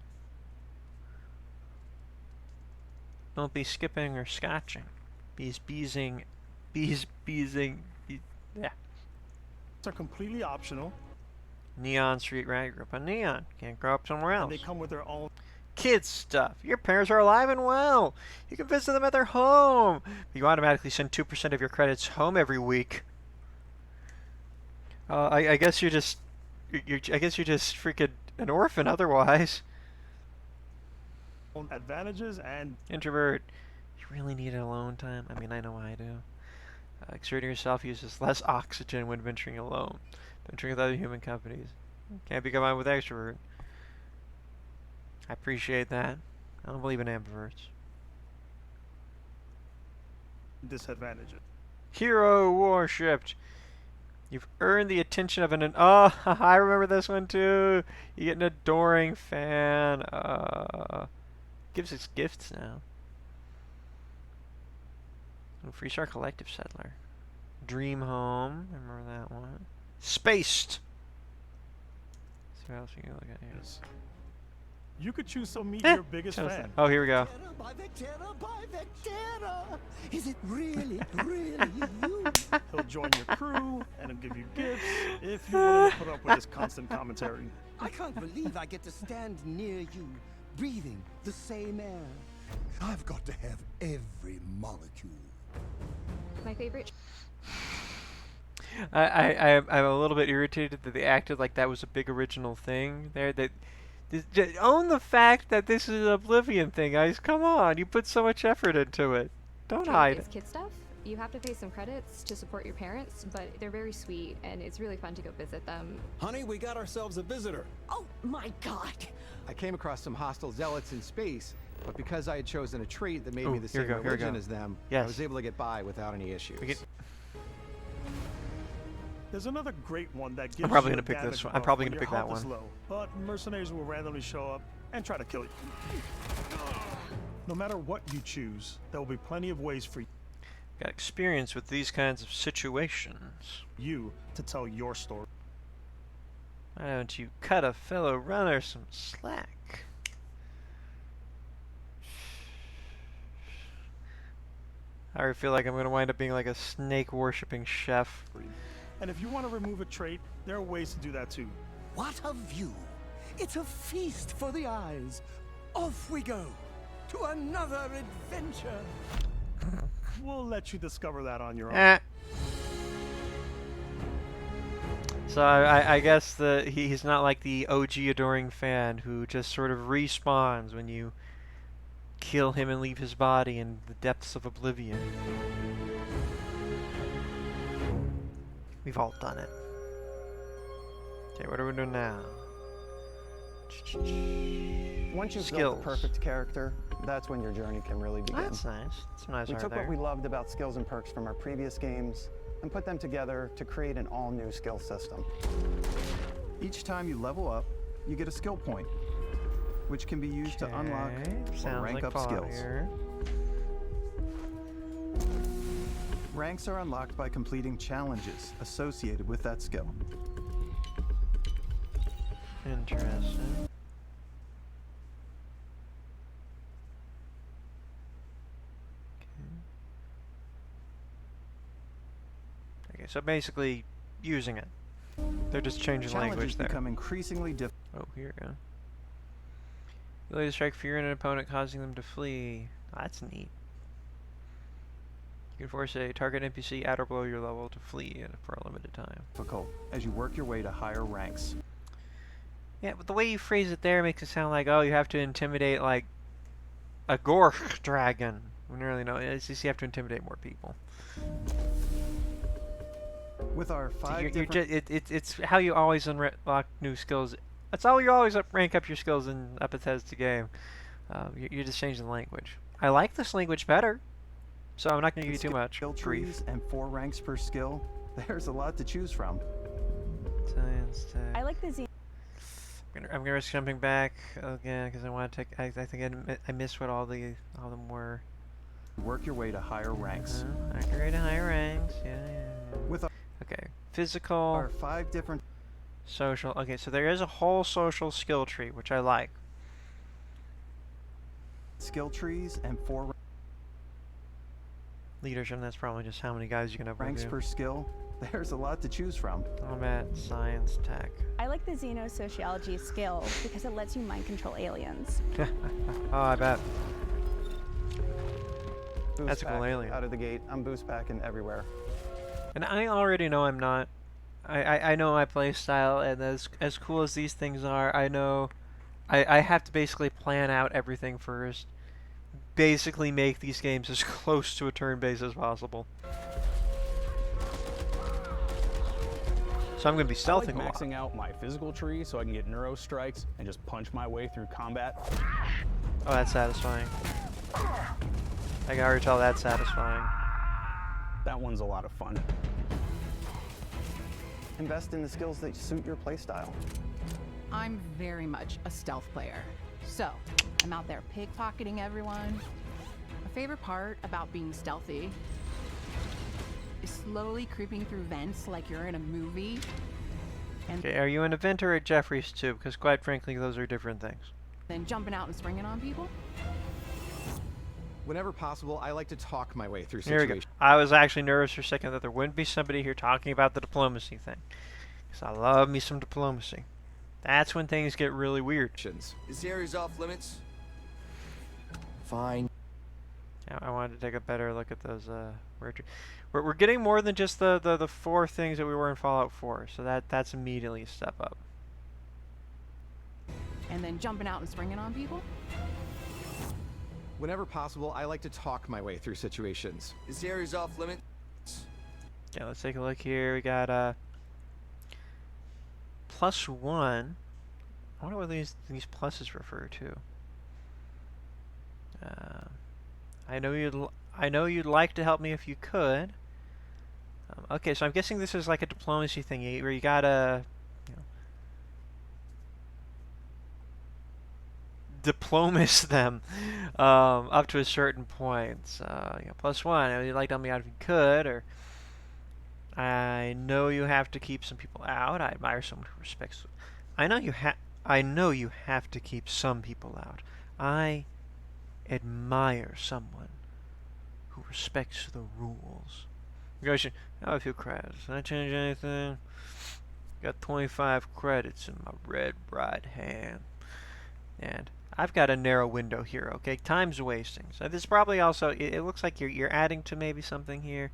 Don't be skipping or scotching. Beezing. Yeah. They're completely optional. Neon Street, right? Grew up on Neon. Can't grow up somewhere else. And they come with their own kids stuff. Your parents are alive and well. You can visit them at their home. You automatically send 2% of your credits home every week. I guess you're just freaking an orphan otherwise. Advantages and introvert. You really need alone time. I mean, I know I do. Exerting yourself uses less oxygen when venturing alone. Venturing with other human companies. Can't be combined with extrovert. I appreciate that. I don't believe in ambiverts. Disadvantages. Hero worshipped. You've earned the attention of an... Oh, I remember this one too. You get an adoring fan. Gives us gifts now. Free Star Collective Settler. Dream Home. Remember that one. Spaced. Let's see what else you can look at here. You could choose to meet your biggest fan. Oh, here we go. Is it really, really you? He'll join your crew and he'll give you gifts if you want to put up with his constant commentary. I can't believe I get to stand near you, breathing the same air. I've got to have every molecule. My favorite. I'm a little bit irritated that they acted like that was a big original thing there. That own the fact that this is an Oblivion thing, guys. Come on, you put so much effort into it. Don't hide It's it. kid stuff. You have to pay some credits to support your parents, but they're very sweet, and it's really fun to go visit them. Honey, we got ourselves a visitor. Oh my god! I came across some hostile zealots in space, but because I had chosen a trait that made Ooh, me the here we same go, here we religion go. as them, Yes. I was able to get by without any issues. There's another great one that gives I'm probably you gonna pick damage this one. I'm buff probably when gonna your pick that health is one. low, but mercenaries will randomly show up and try to kill you. No matter what you choose, there will be plenty of ways for Got experience with these kinds of situations. you to tell your story. Why don't you cut a fellow runner some slack? I already feel like I'm gonna wind up being like a snake worshipping chef. And if you want to remove a trait, there are ways to do that too. What a view! It's a feast for the eyes. Off we go to another adventure. We'll let you discover that on your own. Eh. So I guess he's not like the OG adoring fan who just sort of respawns when you kill him and leave his body in the depths of oblivion. We've all done it. Okay, what are we doing now? Once you've Skills. built the perfect character, that's when your journey can really begin. That's nice. That's a nice We art took there. what we loved about skills and perks from our previous games and put them together to create an all-new skill system. Each time you level up, you get a skill point, which can be used to unlock or Sounds rank like up skills. fire. Ranks are unlocked by completing challenges associated with that skill. Interesting. Okay, so basically using it. They're just changing Challenges language there. become increasingly difficult. Oh, here we go. Ability to strike fear in an opponent, causing them to flee. Oh, that's neat. You can force a target NPC at or below your level to flee for a limited time. Difficult as you work your way to higher ranks. Yeah, but the way you phrase it there makes it sound like, oh, you have to intimidate, like, a Gork dragon. When really, no, it's just you have to intimidate more people. With our It's how you always unlock new skills. That's how you always rank up your skills in a Bethesda game. You're just changing the language. I like this language better, so I'm not going to give you too much Skill grief. trees and 4 ranks per skill. There's a lot to choose from. Science tech. I like the Z. I'm gonna risk jumping back again because I want to take. I think I missed what all them were. Work your way to higher ranks. Accurate to higher ranks. Yeah. With okay, physical. Our 5 different social. Okay, so there is a whole social skill tree, which I like. Skill trees and 4 leadership. That's probably just how many guys you can have. ranks per skill. There's a lot to choose from. Combat, science, tech. I like the Xenosociology skill because it lets you mind control aliens. Oh, I bet. Boost That's a cool pack alien. Out of the gate, I'm boost packing everywhere. And I already know I'm not. I know my play style, and as cool as these things are, I know I have to basically plan out everything first. Basically make these games as close to a turn-based as possible. So I'm going to be stealthing I like a maxing lot. out my physical tree so I can get neuro strikes and just punch my way through combat. Oh, that's satisfying. I can already tell that's satisfying. That one's a lot of fun. Invest in the skills that suit your playstyle. I'm very much a stealth player. So, I'm out there pickpocketing everyone. My favorite part about being stealthy is slowly creeping through vents like you're in a movie. And Okay, are you an event or a Jeffries too? Because quite frankly, those are different things. then jumping out and springing on people. Whenever possible, I like to talk my way through Here we situations. go. I was actually nervous for a second that there wouldn't be somebody here talking about the diplomacy thing. Because I love me some diplomacy. That's when things get really weird. This area's off limits. Fine. I wanted to take a better look at those. We're getting more than just the 4 things that we were in Fallout 4, so that's immediately a step up. And then jumping out and springing on people. Whenever possible, I like to talk my way through situations. This area's off limits. Yeah, let's take a look here. We got +1. I wonder what these pluses refer to. I know you'd like to help me if you could. Okay, so I'm guessing this is like a diplomacy thing where you gotta, diplomas them up to a certain point. So, +1. I know you'd like to help me out if you could, or I know you have to keep some people out. I admire someone who respects. I know you have to keep some people out. I admire someone who respects the rules. Negotiation. I have a few credits. Did I change anything? Got 25 credits in my red right hand. And I've got a narrow window here, okay? Time's wasting. So this probably also, it looks like you're adding to maybe something here.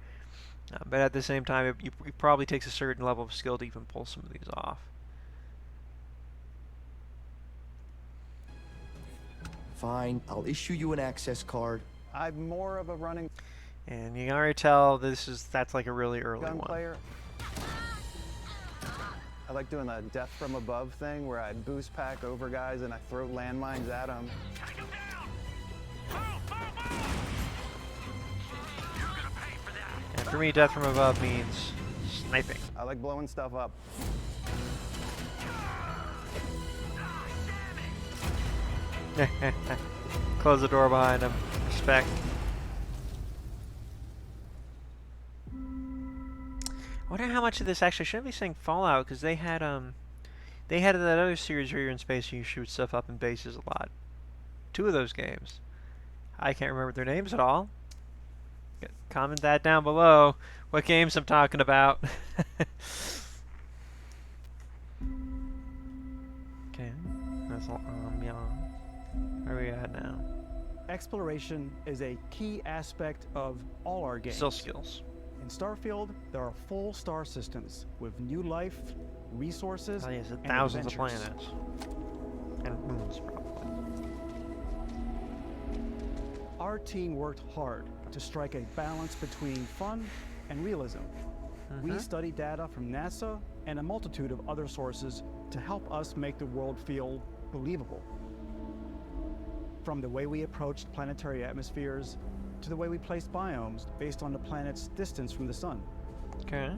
But at the same time, it probably takes a certain level of skill to even pull some of these off. Fine, I'll issue you an access card. I'm more of a running And you can already tell that's like a really early gun one. player. I like doing the death from above thing where I boost pack over guys and I throw landmines at them. And for me, death from above means sniping. I like blowing stuff up. Close the door behind him. Respect. I wonder how much of this actually shouldn't be saying Fallout, because they had that other series where you're in space and you shoot stuff up in bases a lot. 2 of those games. I can't remember their names at all. Comment that down below. What games I'm talking about. Okay, that's all ambiance. Where are we at now? Exploration is a key aspect of all our games. Still skills. In Starfield, there are full star systems with new life, resources, Oh, yes, and thousands of adventures. planets. And moons, probably. Our team worked hard to strike a balance between fun and realism. We studied data from NASA and a multitude of other sources to help us make the world feel believable. From the way we approached planetary atmospheres to the way we placed biomes based on the planet's distance from the sun. Okay.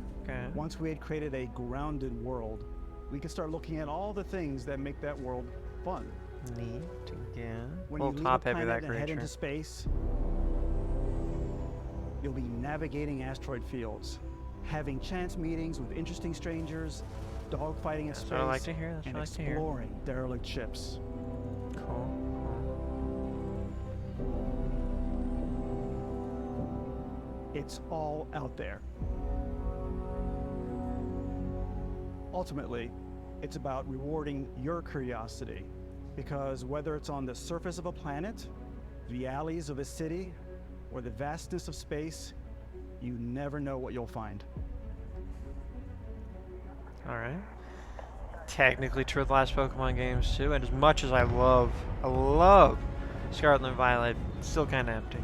Once we had created a grounded world, we could start looking at all the things that make that world fun. Neat. Again. When Well, you leave top a heavy planet that and head creature. into space, you'll be navigating asteroid fields, having chance meetings with interesting strangers, dogfighting in That's space, what I like to hear. That's and what I like to hear. exploring derelict ships. Cool. It's all out there. Ultimately, it's about rewarding your curiosity, because whether it's on the surface of a planet, the alleys of a city, or the vastness of space, you never know what you'll find. Alright. Technically true of the last Pokemon games too, and as much as I love Scarlet and Violet, it's still kind of empty.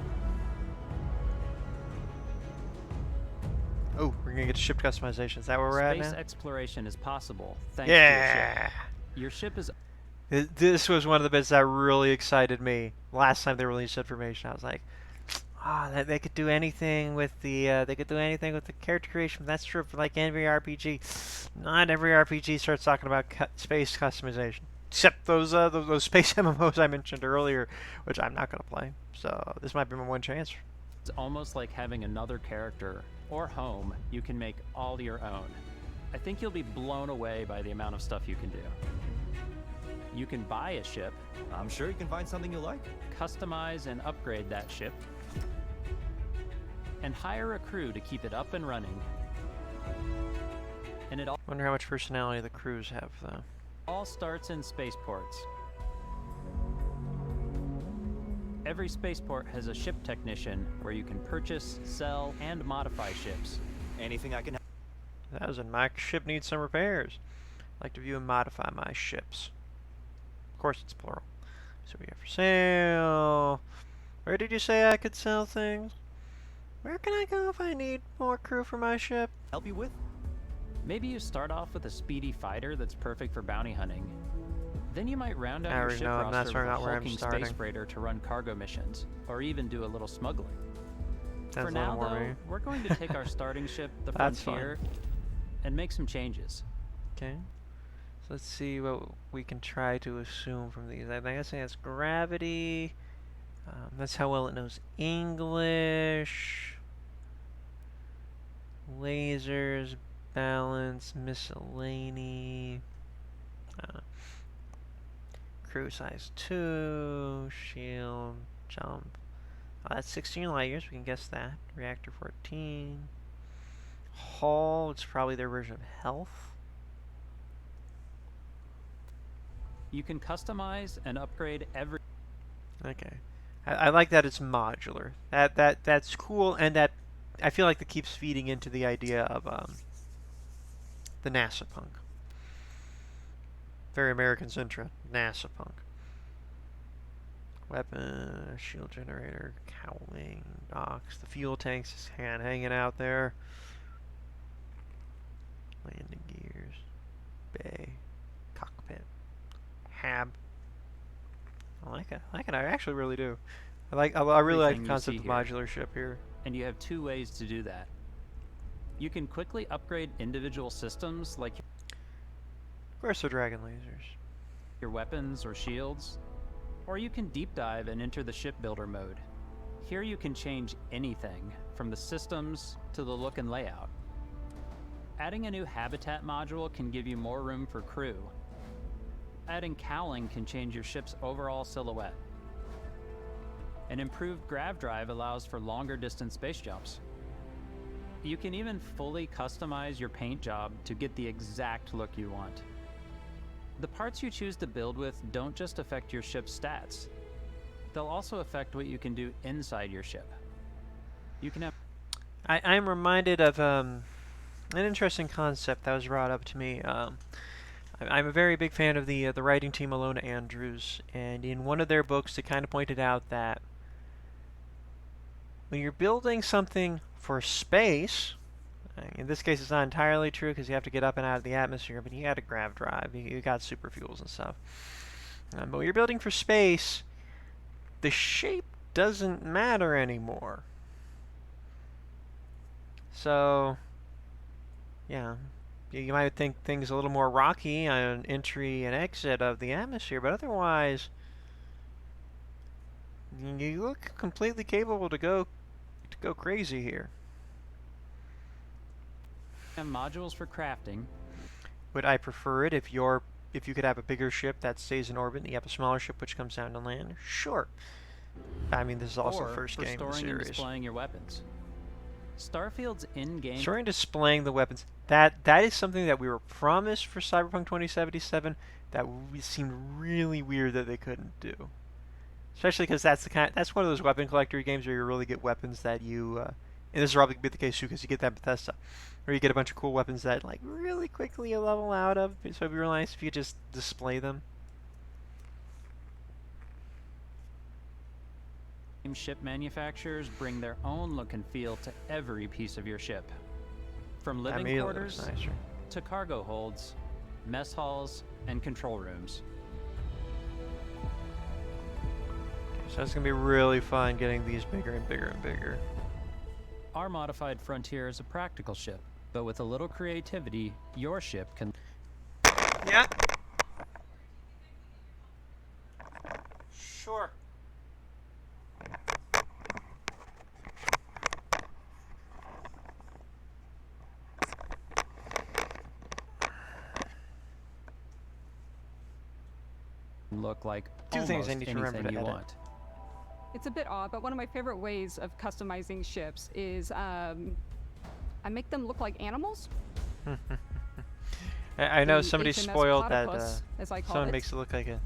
Oh, we're gonna get to ship customization. Is that where we're at now? Space exploration is possible thanks to Yeah. your ship is. This was one of the bits that really excited me. Last time they released information, I was like, "Ah, they could do anything with the they could do anything with the character creation." That's true for like every RPG. Not every RPG starts talking about space customization, except those space MMOs I mentioned earlier, which I'm not gonna play. So this might be my one chance. It's almost like having another character or home you can make all your own. I think you'll be blown away by the amount of stuff you can do. You can buy a ship. I'm sure you can find something you like. Customize and upgrade that ship. And hire a crew to keep it up and running. And it all Wonder how much personality the crews have, though. all starts in spaceports. Every spaceport has a ship technician where you can purchase, sell, and modify ships. Anything I can help. 1000. My ship needs some repairs. I'd like to view and modify my ships. Of course, it's plural. So we have for sale. Where did you say I could sell things? Where can I go if I need more crew for my ship? Help you with? Maybe you start off with a speedy fighter that's perfect for bounty hunting. Then you might round out I your already ship know, roster with a not where I'm hulking starting. space freighter to run cargo missions, or even do a little smuggling. That's For a now, little more though, me. we're going to take our starting ship, the That's Frontier, and make some changes. Okay. So let's see what we can try to assume from these. I think I say it's gravity. That's how well it knows English. Lasers, balance, miscellany. Crew size 2, shield, jump. Oh, that's 16 light years, we can guess that. Reactor 14. Hull, it's probably their version of health. You can customize and upgrade every... Okay. I like that it's modular. That's cool, and that I feel like that keeps feeding into the idea of the NASA punk. Very American Centra, NASA punk. Weapon, shield generator, cowling, docks, the fuel tanks is hanging out there. Landing gears, bay, cockpit, hab. I like it. I actually really do. I really like the Everything you concept see of here. modular ship here. And you have two ways to do that. You can quickly upgrade individual systems like Of course, they're dragon lasers. your weapons or shields, or you can deep dive and enter the shipbuilder mode. Here you can change anything, from the systems to the look and layout. Adding a new habitat module can give you more room for crew. Adding cowling can change your ship's overall silhouette. An improved grav drive allows for longer distance space jumps. You can even fully customize your paint job to get the exact look you want. The parts you choose to build with don't just affect your ship's stats. They'll also affect what you can do inside your ship. You can have... I'm reminded of an interesting concept that was brought up to me. I'm a very big fan of the writing team Alona Andrews, and in one of their books they kind of pointed out that when you're building something for space, in this case it's not entirely true because you have to get up and out of the atmosphere, but you got a grav drive, you got super fuels and stuff. But when you're building for space, the shape doesn't matter anymore. So, yeah, you might think things a little more rocky on entry and exit of the atmosphere, but otherwise, you look completely capable to go crazy here. have modules for crafting. Would I prefer it if you could have a bigger ship that stays in orbit and you have a smaller ship which comes down to land? Sure. I mean, this is also the first for game in the storing and series. displaying your weapons. Starfield's in-game... Storing and displaying the weapons. That is something that we were promised for Cyberpunk 2077 that seemed really weird that they couldn't do. Especially because that's one of those weapon collector games where you really get weapons that you... and this will probably be the case too because you get that Bethesda. Where you get a bunch of cool weapons that like really quickly you level out of. So it'd be real nice if you could just display them. Ship manufacturers bring their own look and feel to every piece of your ship. From living immediately looks quarters nicer. to cargo holds, mess halls, and control rooms. So it's gonna be really fun getting these bigger and bigger and bigger. Our modified Frontier is a practical ship, but with a little creativity, your ship can... Yeah. Sure. look like Two things I almost need to remember anything to you edit. want. It's a bit odd, but one of my favorite ways of customizing ships is I make them look like animals. I know The somebody HMS spoiled that. platypus, as I call Someone it. makes it look like a.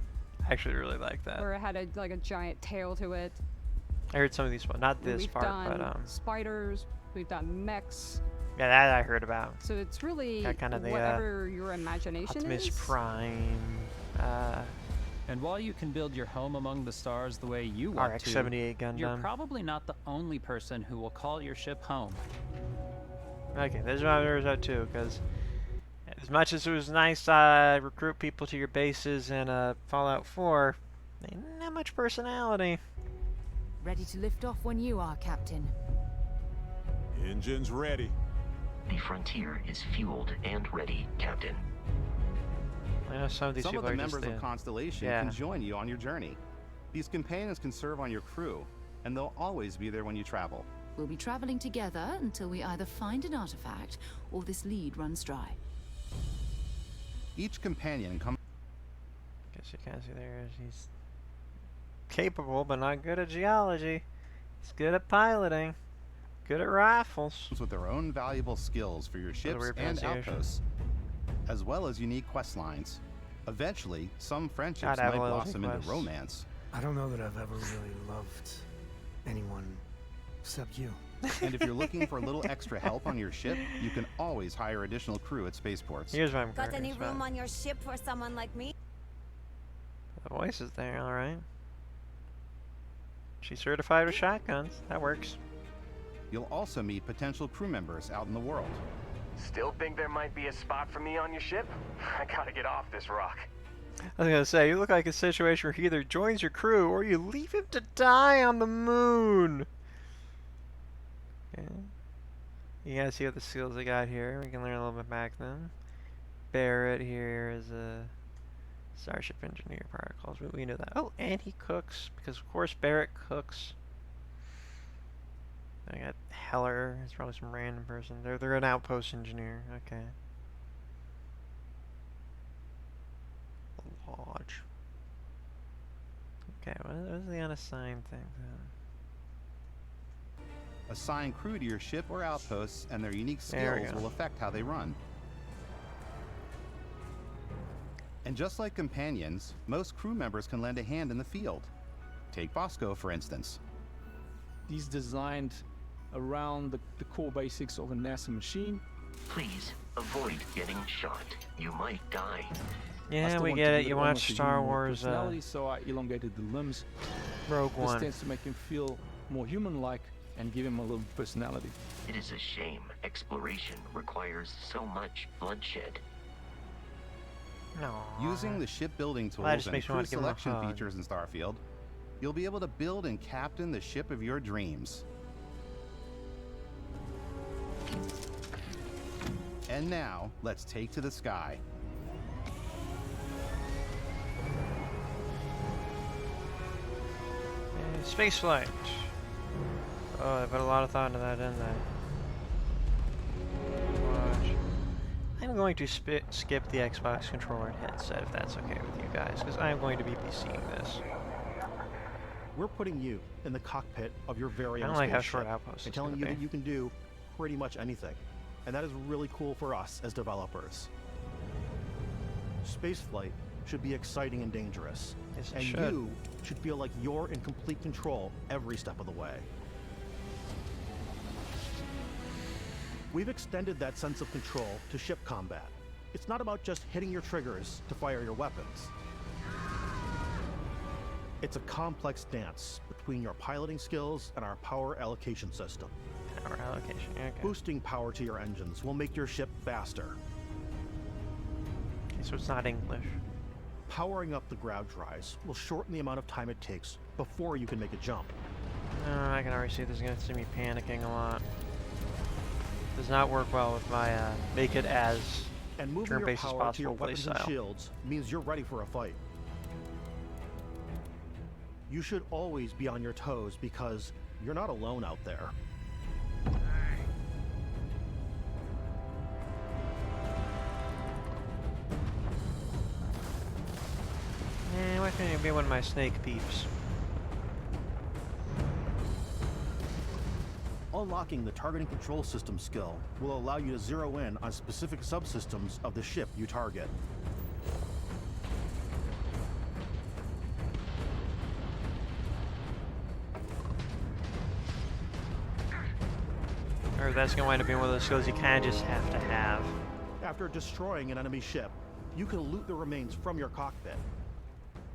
I actually really like that. Where it had like a giant tail to it. I heard some of these. Not this We've part, done but spiders. We've done mechs. yeah, that I heard about. So it's really Got kind of the whatever your imagination Optimus is. Prime. And while you can build your home among the stars the way you want RX-78 to, you're Gundam. probably not the only person who will call your ship home. Okay, there's what there's that too, because as much as it was nice to recruit people to your bases in Fallout 4, they didn't have much personality. Ready to lift off when you are, Captain. Engines ready. The Frontier is fueled and ready, Captain. I know some of these Some of people the are members just of Constellation yeah. can join you on your journey. These companions can serve on your crew, and they'll always be there when you travel. We'll be traveling together until we either find an artifact or this lead runs dry. Each companion comes. Guess you can see there he's capable, but not good at geology. He's good at piloting, good at rifles. With their own valuable skills for your ships weird and pronunciation. outposts, as well as unique quest lines. Eventually, some friendships Gotta have might loyalty blossom into quests. romance. I don't know that I've ever really loved anyone except you. And if you're looking for a little extra help on your ship, you can always hire additional crew at spaceports. Here's what I'm Got any curious room about. on your ship for someone like me? The voice is there, alright. She's certified with shotguns. That works. You'll also meet potential crew members out in the world. Still think there might be a spot for me on your ship? I gotta get off this rock. I was gonna say, you look like a situation where he either joins your crew or you leave him to die on the moon. Okay. You gotta see what the skills they got here. We can learn a little bit back then. Barrett here is a Starship engineer particles. We know that. Oh, and he cooks, because of course Barrett cooks. I got Heller. It's probably some random person. They're an outpost engineer. Okay. Lodge. Okay, what is the unassigned thing then? Assign crew to your ship or outposts, and their unique There we skills go. will affect how they run. And just like companions, most crew members can lend a hand in the field. Take Bosco, for instance. He's designed around the core basics of a NASA machine. Please avoid getting shot. You might die. I Yeah, still we want get to it. give You almost watch a Star human Wars personality, so I elongated the limbs. Rogue This One. tends to make him feel more human-like and give him a little personality. It is a shame exploration requires so much bloodshed. No. Using the shipbuilding Well, that tools just and makes me crew want to give him a selection hug. features in Starfield, you'll be able to build and captain the ship of your dreams. And now, let's take to the sky. Space flight. Oh, I put a lot of thought into that, didn't I? Watch. I'm going to skip the Xbox controller and headset if that's okay with you guys, because I'm going to be seeing this. We're putting you in the cockpit of your very I own don't like how spaceship short Outpost and is telling gonna you be. that you can do pretty much anything. And that is really cool for us as developers. Spaceflight should be exciting and dangerous. Yes, it and should. you should feel like you're in complete control every step of the way. We've extended that sense of control to ship combat. It's not about just hitting your triggers to fire your weapons. It's a complex dance between your piloting skills and our power allocation system. Power allocation. Okay. Boosting power to your engines will make your ship faster. Okay, so it's not English. Powering up the grav drives will shorten the amount of time it takes before you can make a jump. I can already see this is going to see me panicking a lot. Does not work well with my make it as and moving your turn-based as power to your possible weapons and playstyle. shields means you're ready for a fight. You should always be on your toes because you're not alone out there. Why can't you be one of my snake peeps? Unlocking the targeting control system skill will allow you to zero in on specific subsystems of the ship you target. Or that's gonna wind up being one of those skills you kind of just have to have. After destroying an enemy ship, you can loot the remains from your cockpit.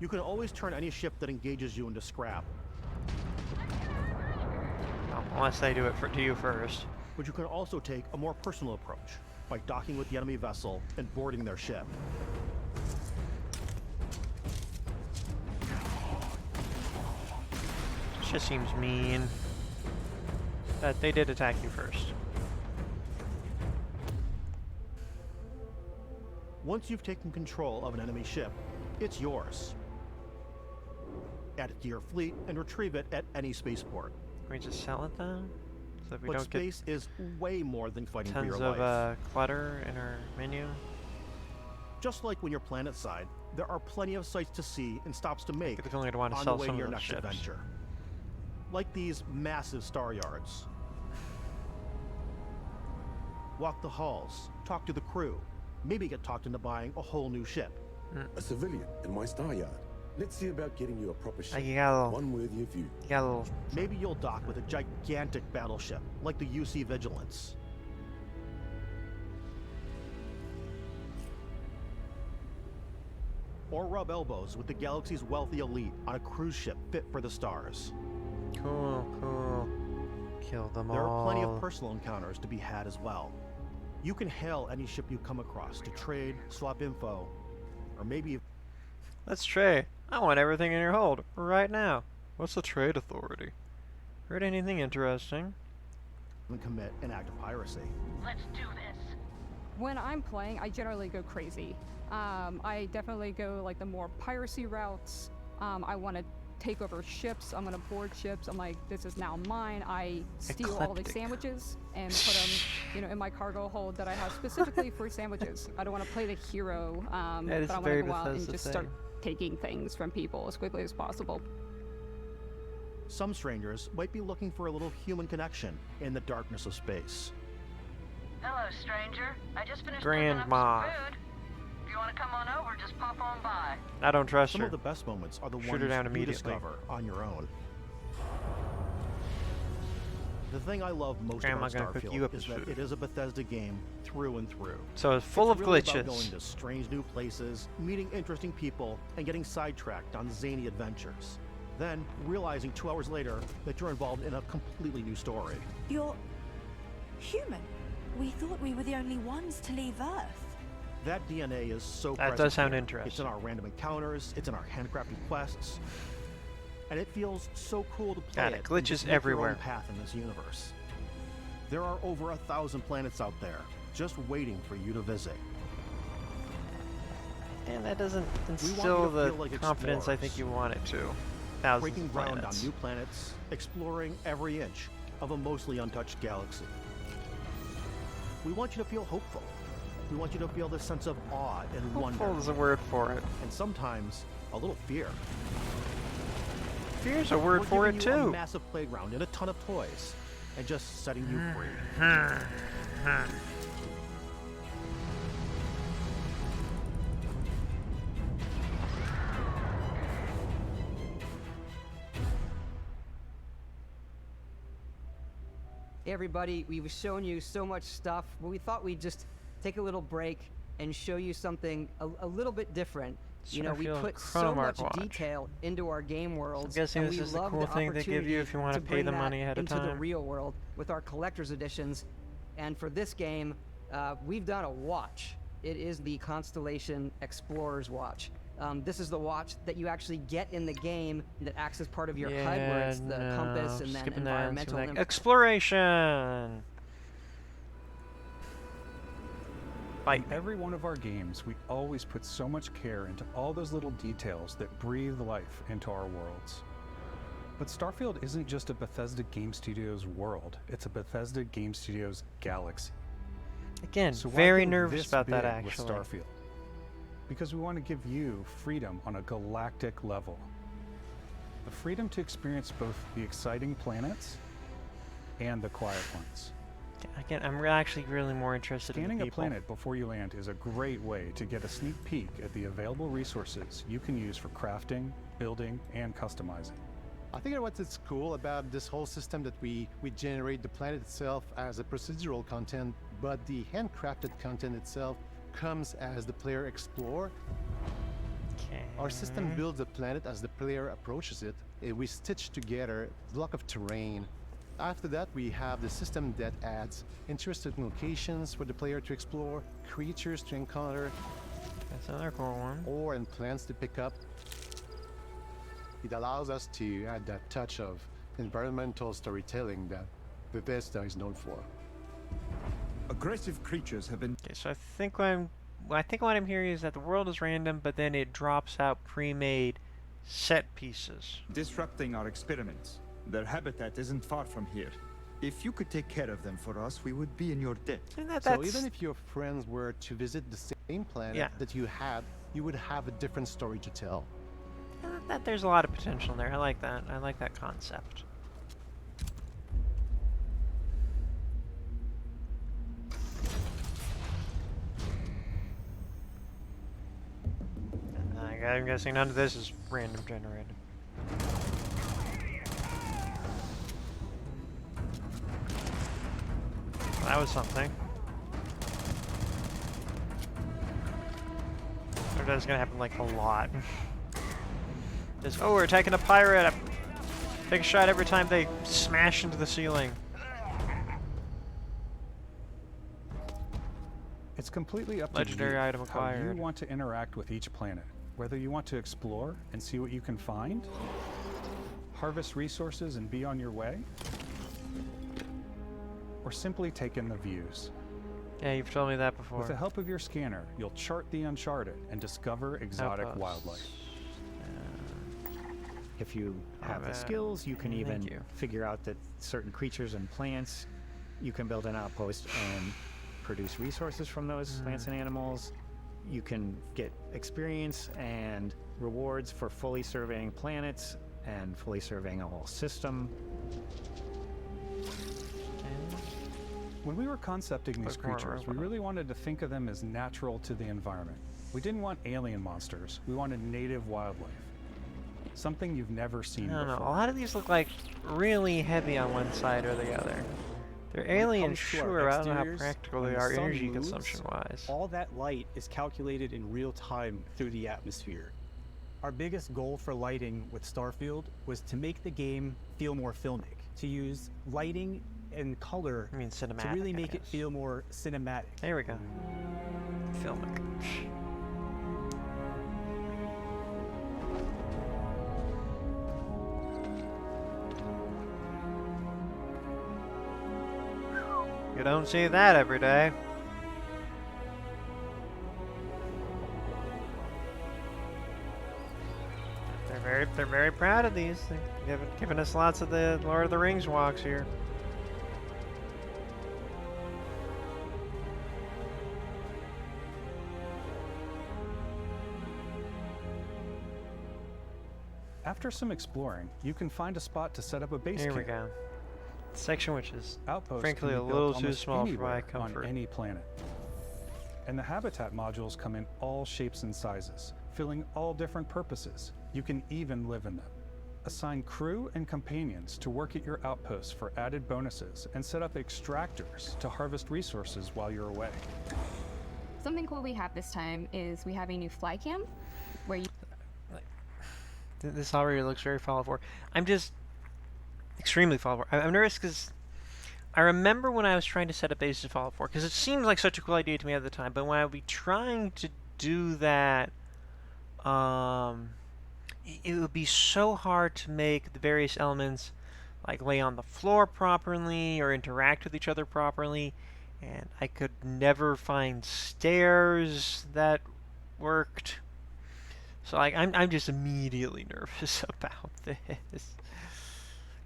You can always turn any ship that engages you into scrap. Well, unless they do it to you first. But you can also take a more personal approach by docking with the enemy vessel and boarding their ship. This just seems mean. That they did attack you first. Once you've taken control of an enemy ship, it's yours. Add it to your fleet and retrieve it at any spaceport. Can we just sell it then? So that we But don't get space is way more than fighting for tons your life. of clutter in our menu. Just like when you're planetside, there are plenty of sights to see and stops to make They're only going to want to on sell the way some to your of those next ships. adventure. Like these massive star yards. Walk the halls, talk to the crew, maybe get talked into buying a whole new ship. A civilian in my star yard. Let's see about getting you a proper ship. You got a little, one worthy of you. You got a little. Maybe you'll dock with a gigantic battleship, like the UC Vigilance. Or rub elbows with the galaxy's wealthy elite on a cruise ship fit for the stars. Cool, cool. Kill them all. There are plenty of personal encounters to be had as well. You can hail any ship you come across to trade, swap info, or maybe... Let's trade. I want everything in your hold, right now. What's the trade authority? Heard anything interesting? ...and commit an act of piracy. Let's do this. When I'm playing, I generally go crazy. I definitely go like the more piracy routes. I want to take over ships. I'm going to board ships. I'm like, this is now mine. I steal all the sandwiches and put them, in my cargo hold that I have specifically for sandwiches. I don't want to play the hero, but I want to go out and just start taking things from people as quickly as possible. Some strangers might be looking for a little human connection in the darkness of space. Hello, stranger. I just finished Grandma. cooking up some food. If you want to come on over, just pop on by. I don't trust Some her. of the best moments are the Shoot ones her down you immediately. discover on your own. The thing I love most Grandma about gonna cook you up Starfield is with that food. it is a Bethesda game through and through. So it's full of really glitches. About going to strange new places, meeting interesting people, and getting sidetracked on zany adventures. Then realizing 2 hours later that you're involved in a completely new story. You're human. We thought we were the only ones to leave Earth. That DNA is so That present does sound here. interesting. It's in our random encounters, it's in our handcrafted quests, and it feels so cool to play Got it. and Glitches just make your everywhere. own path in this universe. There are over 1,000 planets out there, just waiting for you to visit. And that doesn't We want you instill to the feel like confidence I explorers. think you want it to. Thousands Breaking of ground planets. on new planets, exploring every inch of a mostly untouched galaxy. We want you to feel hopeful. We want you to feel this sense of awe and wonder. Hopeful is a word for it. And sometimes a little fear. Fear's a word for We're it giving you too. a massive playground and a ton of toys, and just setting you free. Hey everybody, we've shown you so much stuff, but we thought we'd just take a little break and show you something a little bit different. You know, we Starfield put so Chronomark much watch. detail into our game worlds, I'm guessing and this we is the love cool the thing they give you if you want to opportunity pay bring the that money ahead of into the time. real world with our collector's editions. And for this game, we've done a watch. It is the Constellation Explorer's Watch. This is the watch that you actually get in the game that acts as part of your HUD, where it's the compass and then skipping that, environmental. skipping that. Exploration! In every one of our games, we always put so much care into all those little details that breathe life into our worlds. But Starfield isn't just a Bethesda Game Studios world, it's a Bethesda Game Studios galaxy. Again, So why very go nervous this about that, big with actually. Starfield? Because we want to give you freedom on a galactic level. The freedom to experience both the exciting planets and the quiet ones. Again, I'm actually really more interested in Scanning the a people. planet before you land is a great way to get a sneak peek at the available resources you can use for crafting, building, and customizing. I think what's cool about this whole system that we generate the planet itself as a procedural content, but the handcrafted content itself comes as the player explore. Okay. Our system builds the planet as the player approaches it. We stitch together a block of terrain. After that, we have the system that adds interesting locations for the player to explore, creatures to encounter. That's another cool one. Ore and plants to pick up. It allows us to add that touch of environmental storytelling that Bethesda is known for. Aggressive creatures have been... Okay, so I think what I'm hearing is that the world is random, but then it drops out pre-made set pieces. disrupting our experiments. Their habitat isn't far from here. If you could take care of them for us, we would be in your debt. So even if your friends were to visit the same planet that you had, you would have a different story to tell. That there's a lot of potential there. I like that. I like that concept. I'm guessing none of this is random generated. That was something. Or that's gonna happen like a lot. Just, oh, we're attacking a pirate. Take a shot every time they smash into the ceiling. It's completely up Legendary to you item how you acquired. want to interact with each planet. Whether you want to explore and see what you can find, harvest resources and be on your way, or simply take in the views. Yeah, you've told me that before. With the help of your scanner, you'll chart the uncharted and discover exotic Outposts. wildlife. If you have the skills, you can even figure out that certain creatures and plants, you can build an outpost and produce resources from those plants and animals. You can get experience and rewards for fully surveying planets and fully surveying a whole system. When we were concepting these Click more creatures, we robot. really wanted to think of them as natural to the environment. We didn't want alien monsters, we wanted native wildlife. Something you've never seen I don't know. before. A lot of these look like really heavy on one side or the other. They're aliens, sure. I don't know how practical they are energy consumption-wise. All that light is calculated in real time through the atmosphere. Our biggest goal for lighting with Starfield was to make the game feel more filmic, to use lighting and color to cinematic, really I make it guess. feel more cinematic. There we go. Filmic. You don't see that every day. They're very proud of these. They're giving us lots of the Lord of the Rings walks here. After some exploring, you can find a spot to set up a base Here we camp. go. Section which is Outposts frankly can a be built little too almost small for my anywhere comfort. on any planet. And the habitat modules come in all shapes and sizes, filling all different purposes. You can even live in them. Assign crew and companions to work at your outposts for added bonuses, and set up extractors to harvest resources while you're away. Something cool we have this time is we have a new fly cam. where you This already looks very Fallout 4. I'm just extremely Fallout 4. I'm nervous because I remember when I was trying to set up bases of Fallout 4, because it seemed like such a cool idea to me at the time, but when I would be trying to do that, it would be so hard to make the various elements like lay on the floor properly or interact with each other properly, and I could never find stairs that worked. So like I'm just immediately nervous about this.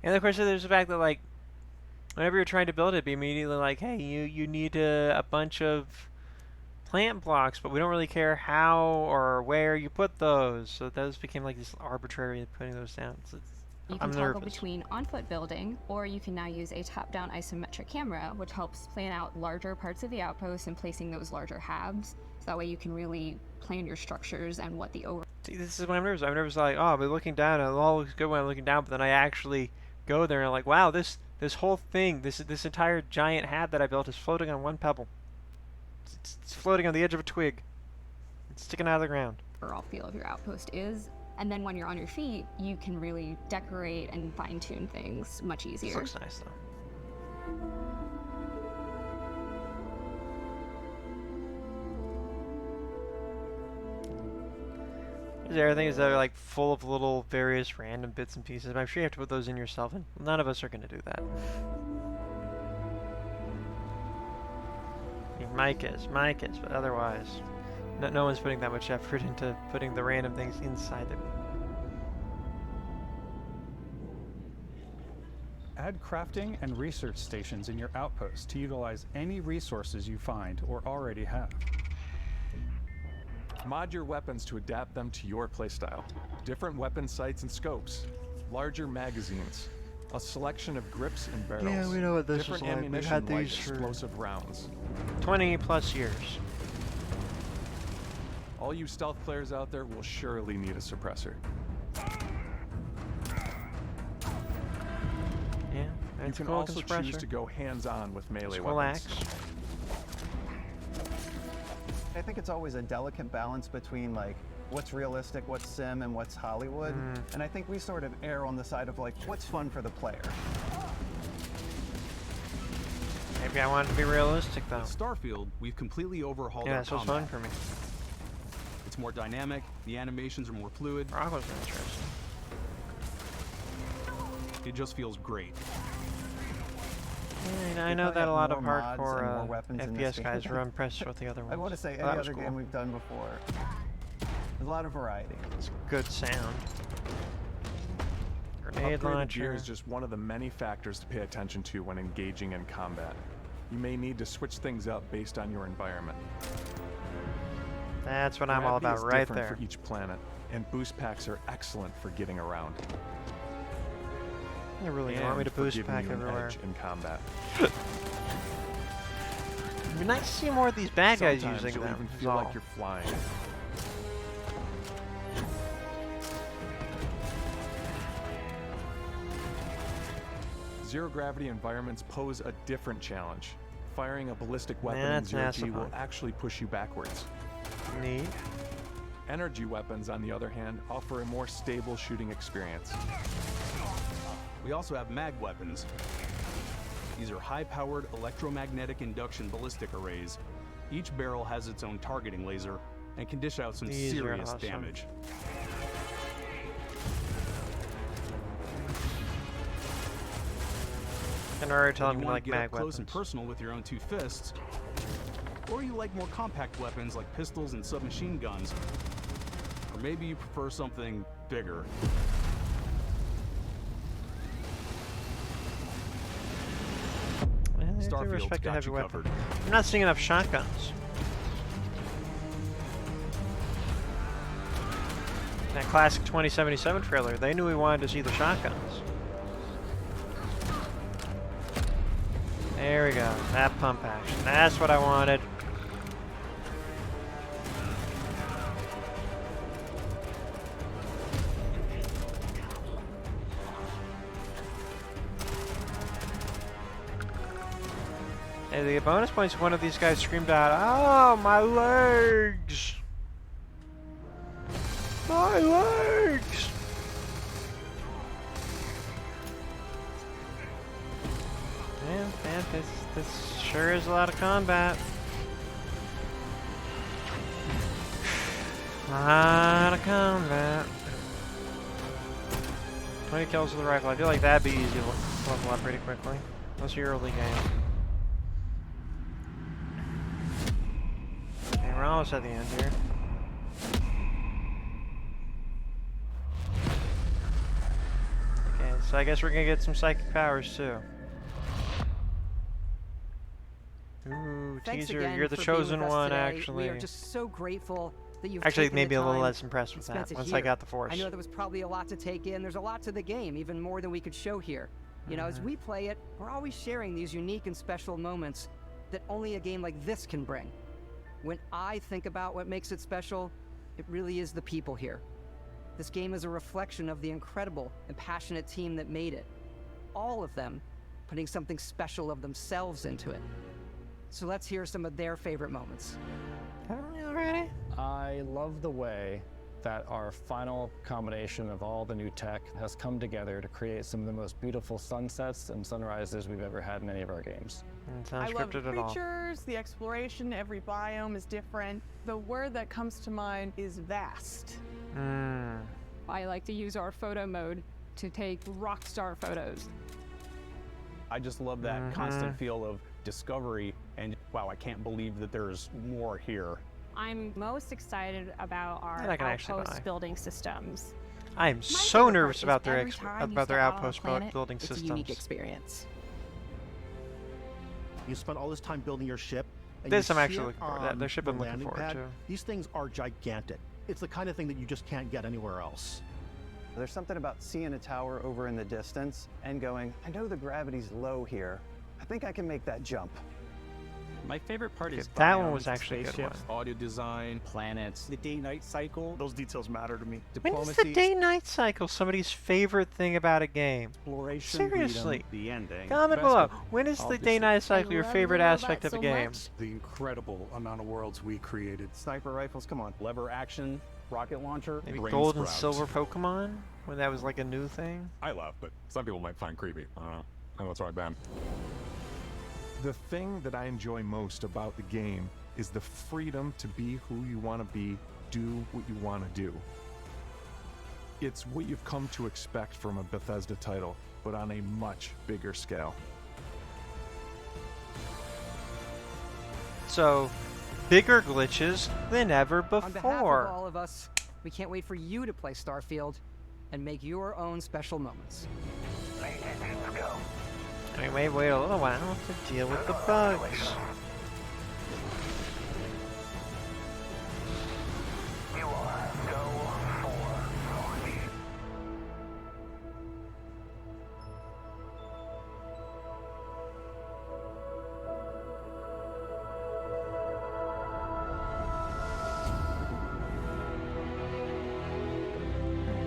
And of course there's the fact that like whenever you're trying to build it, it'd be immediately like, hey, you need a bunch of plant blocks, but we don't really care how or where you put those. So those became like this arbitrary putting those down. So You I'm can toggle nervous. between on-foot building, or you can now use a top-down isometric camera, which helps plan out larger parts of the outpost and placing those larger halves. So that way you can really plan your structures and what the over. See, this is why I'm nervous. I'm nervous like, oh, I'll be looking down, and it all looks good when I'm looking down, but then I actually go there and I'm like, wow, this whole thing, this entire giant hat that I built is floating on one pebble. It's floating on the edge of a twig. It's sticking out of the ground. Overall feel of your outpost is. And then when you're on your feet, you can really decorate and fine-tune things much easier. This looks nice, though. Everything is like full of little various random bits and pieces, but I'm sure you have to put those in yourself, and none of us are going to do that. I mean, Mike is, but otherwise, no one's putting that much effort into putting the random things inside them. Add crafting and research stations in your outpost to utilize any resources you find or already have. Mod your weapons to adapt them to your playstyle. Different weapon sights and scopes, larger magazines, a selection of grips and barrels. Yeah, we know what this different is like. We've ammunition had like these for explosive rounds. 20 plus years. All you stealth players out there will surely need a suppressor. Yeah, you can cool also choose to go hands-on with melee weapons. I think it's always a delicate balance between like what's realistic, what's sim, and what's Hollywood. And I think we sort of err on the side of like what's fun for the player. Maybe I want it to be realistic though. With Starfield, we've completely overhauled Yeah, our that's what's combat. fun for me. It's more dynamic, the animations are more fluid. Rock was interesting. It just feels great. Yeah, I know that a lot of more mods and more hardcore weapons in this FPS guys game. were impressed with the other ones. I want to say any That was other cool. game we've done before. There's a lot of variety. It's good sound. Grenade Upgraded launcher. gear is just one of the many factors to pay attention to when engaging in combat. You may need to switch things up based on your environment. That's what I'm all Gravity about is right different there. for each planet, and boost packs are excellent for getting around. You really and want me to for boost giving pack you an everywhere. edge in combat. It'd be nice to see more of these bad guys Sometimes using you'll them. even is feel all. like you're flying. Zero gravity environments pose a different challenge. Firing a ballistic weapon in That's zero G NASA will fun. actually push you backwards. Neat. Energy weapons, on the other hand, offer a more stable shooting experience. We also have mag weapons. These are high-powered electromagnetic induction ballistic arrays. Each barrel has its own targeting laser and can dish out some These are serious awesome. damage. I can already tell Whether him you to want like to get mag up close weapons. and personal with your own two fists, or you like more compact weapons like pistols and submachine guns, or maybe you prefer something bigger. I do Starfield's respect a got heavy you weapon. covered. I'm not seeing enough shotguns. That classic 2077 trailer, they knew we wanted to see the shotguns. There we go. That pump action. That's what I wanted. Hey, the bonus points, one of these guys screamed out, "Oh, my legs!" My legs! Man, this sure is a lot of combat. A lot of combat. 20 kills with the rifle. I feel like that'd be easy to level up pretty quickly. Unless you're early game. Okay, we're almost at the end here. Okay, so I guess we're gonna get some psychic powers too. Ooh, Thanks teaser, again you're the for being chosen with us one, today. actually. We are just so grateful that you've Actually, taken maybe the a little time less impressed and with spent that it once here. I got the Force. I know there was probably a lot to take in. There's a lot to the game, even more than we could show here. You know, as we play it, we're always sharing these unique and special moments that only a game like this can bring. When I think about what makes it special, it really is the people here. This game is a reflection of the incredible and passionate team that made it. All of them putting something special of themselves into it. So let's hear some of their favorite moments. Haven't we already? I love the way that our final combination of all the new tech has come together to create some of the most beautiful sunsets and sunrises we've ever had in any of our games. Sounds I love the scripted at all. creatures, the exploration, every biome is different. The word that comes to mind is vast. I like to use our photo mode to take rock star photos. I just love that constant feel of discovery and wow, I can't believe that there's more here. I'm most excited about our That I can actually outpost buy. building systems. I am so nervous about their outpost building it's systems. a unique experience. You spent all this time building your ship. And This you I'm actually see it looking forward to. on Their ship the I'm looking landing forward pad. to. These things are gigantic. It's the kind of thing that you just can't get anywhere else. There's something about seeing a tower over in the distance and going, I know the gravity's low here. I think I can make that jump. My favorite part is that one biomes, was actually a good spaceships, audio design, planets, the day-night cycle. Those details matter to me. When is the day-night cycle somebody's favorite thing about a game? Exploration, Seriously. freedom, the ending. Comment below. When is the day-night cycle your love favorite the aspect robot of a so game? much. The incredible amount of worlds we created. Sniper rifles, come on. Lever action, rocket launcher, Maybe brain gold and sprouts. silver Pokemon? When that was like a new thing? I love, but some people might find creepy. I don't know. I know it's right, Ben. The thing that I enjoy most about the game is the freedom to be who you want to be, do what you want to do. It's what you've come to expect from a Bethesda title, but on a much bigger scale. So, bigger glitches than ever On behalf of before. all of us, we can't wait for you to play Starfield and make your own special moments. Anyway, wait a little while to deal with the bugs.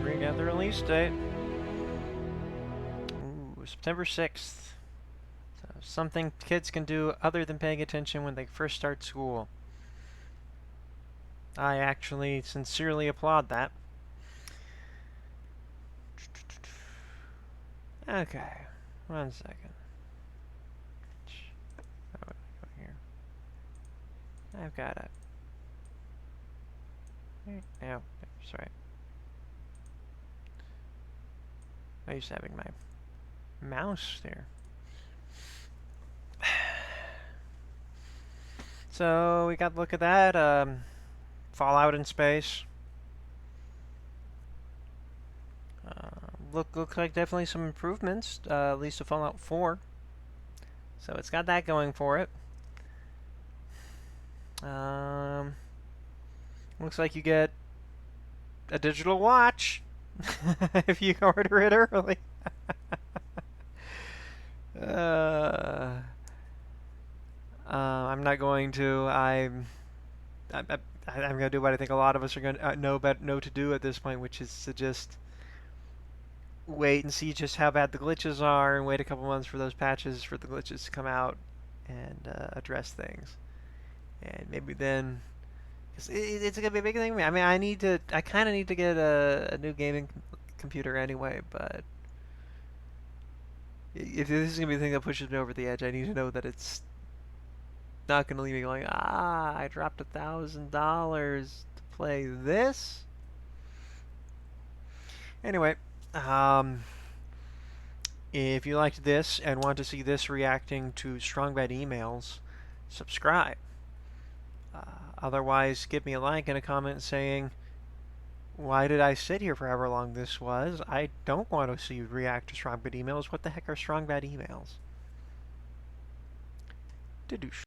We got the release date. Ooh, September 6th. So something kids can do other than paying attention when they first start school. I actually sincerely applaud that. Okay, 1 second. Oh, here. I've got it. Now, sorry. I used to having my mouse there. So we got to look at that. Fallout in space. Looks like definitely some improvements, at least to Fallout 4. So it's got that going for it. Looks like you get a digital watch if you order it early. I'm not going to. I'm going to do what I think a lot of us are going to know to do at this point, which is to just wait and see just how bad the glitches are, and wait a couple months for those patches for the glitches to come out and address things, and maybe then It's gonna be a big thing for me. I mean, I kind of need to get a new gaming computer anyway, but if this is gonna be the thing that pushes me over the edge, I need to know that it's not gonna leave me going, I dropped $1,000 to play this. Anyway, if you liked this and want to see this reacting to strong bad emails, subscribe. Otherwise, give me a like and a comment saying, why did I sit here for however long this was? I don't want to see you react to strong bad emails. What the heck are strong bad emails? Didoosh.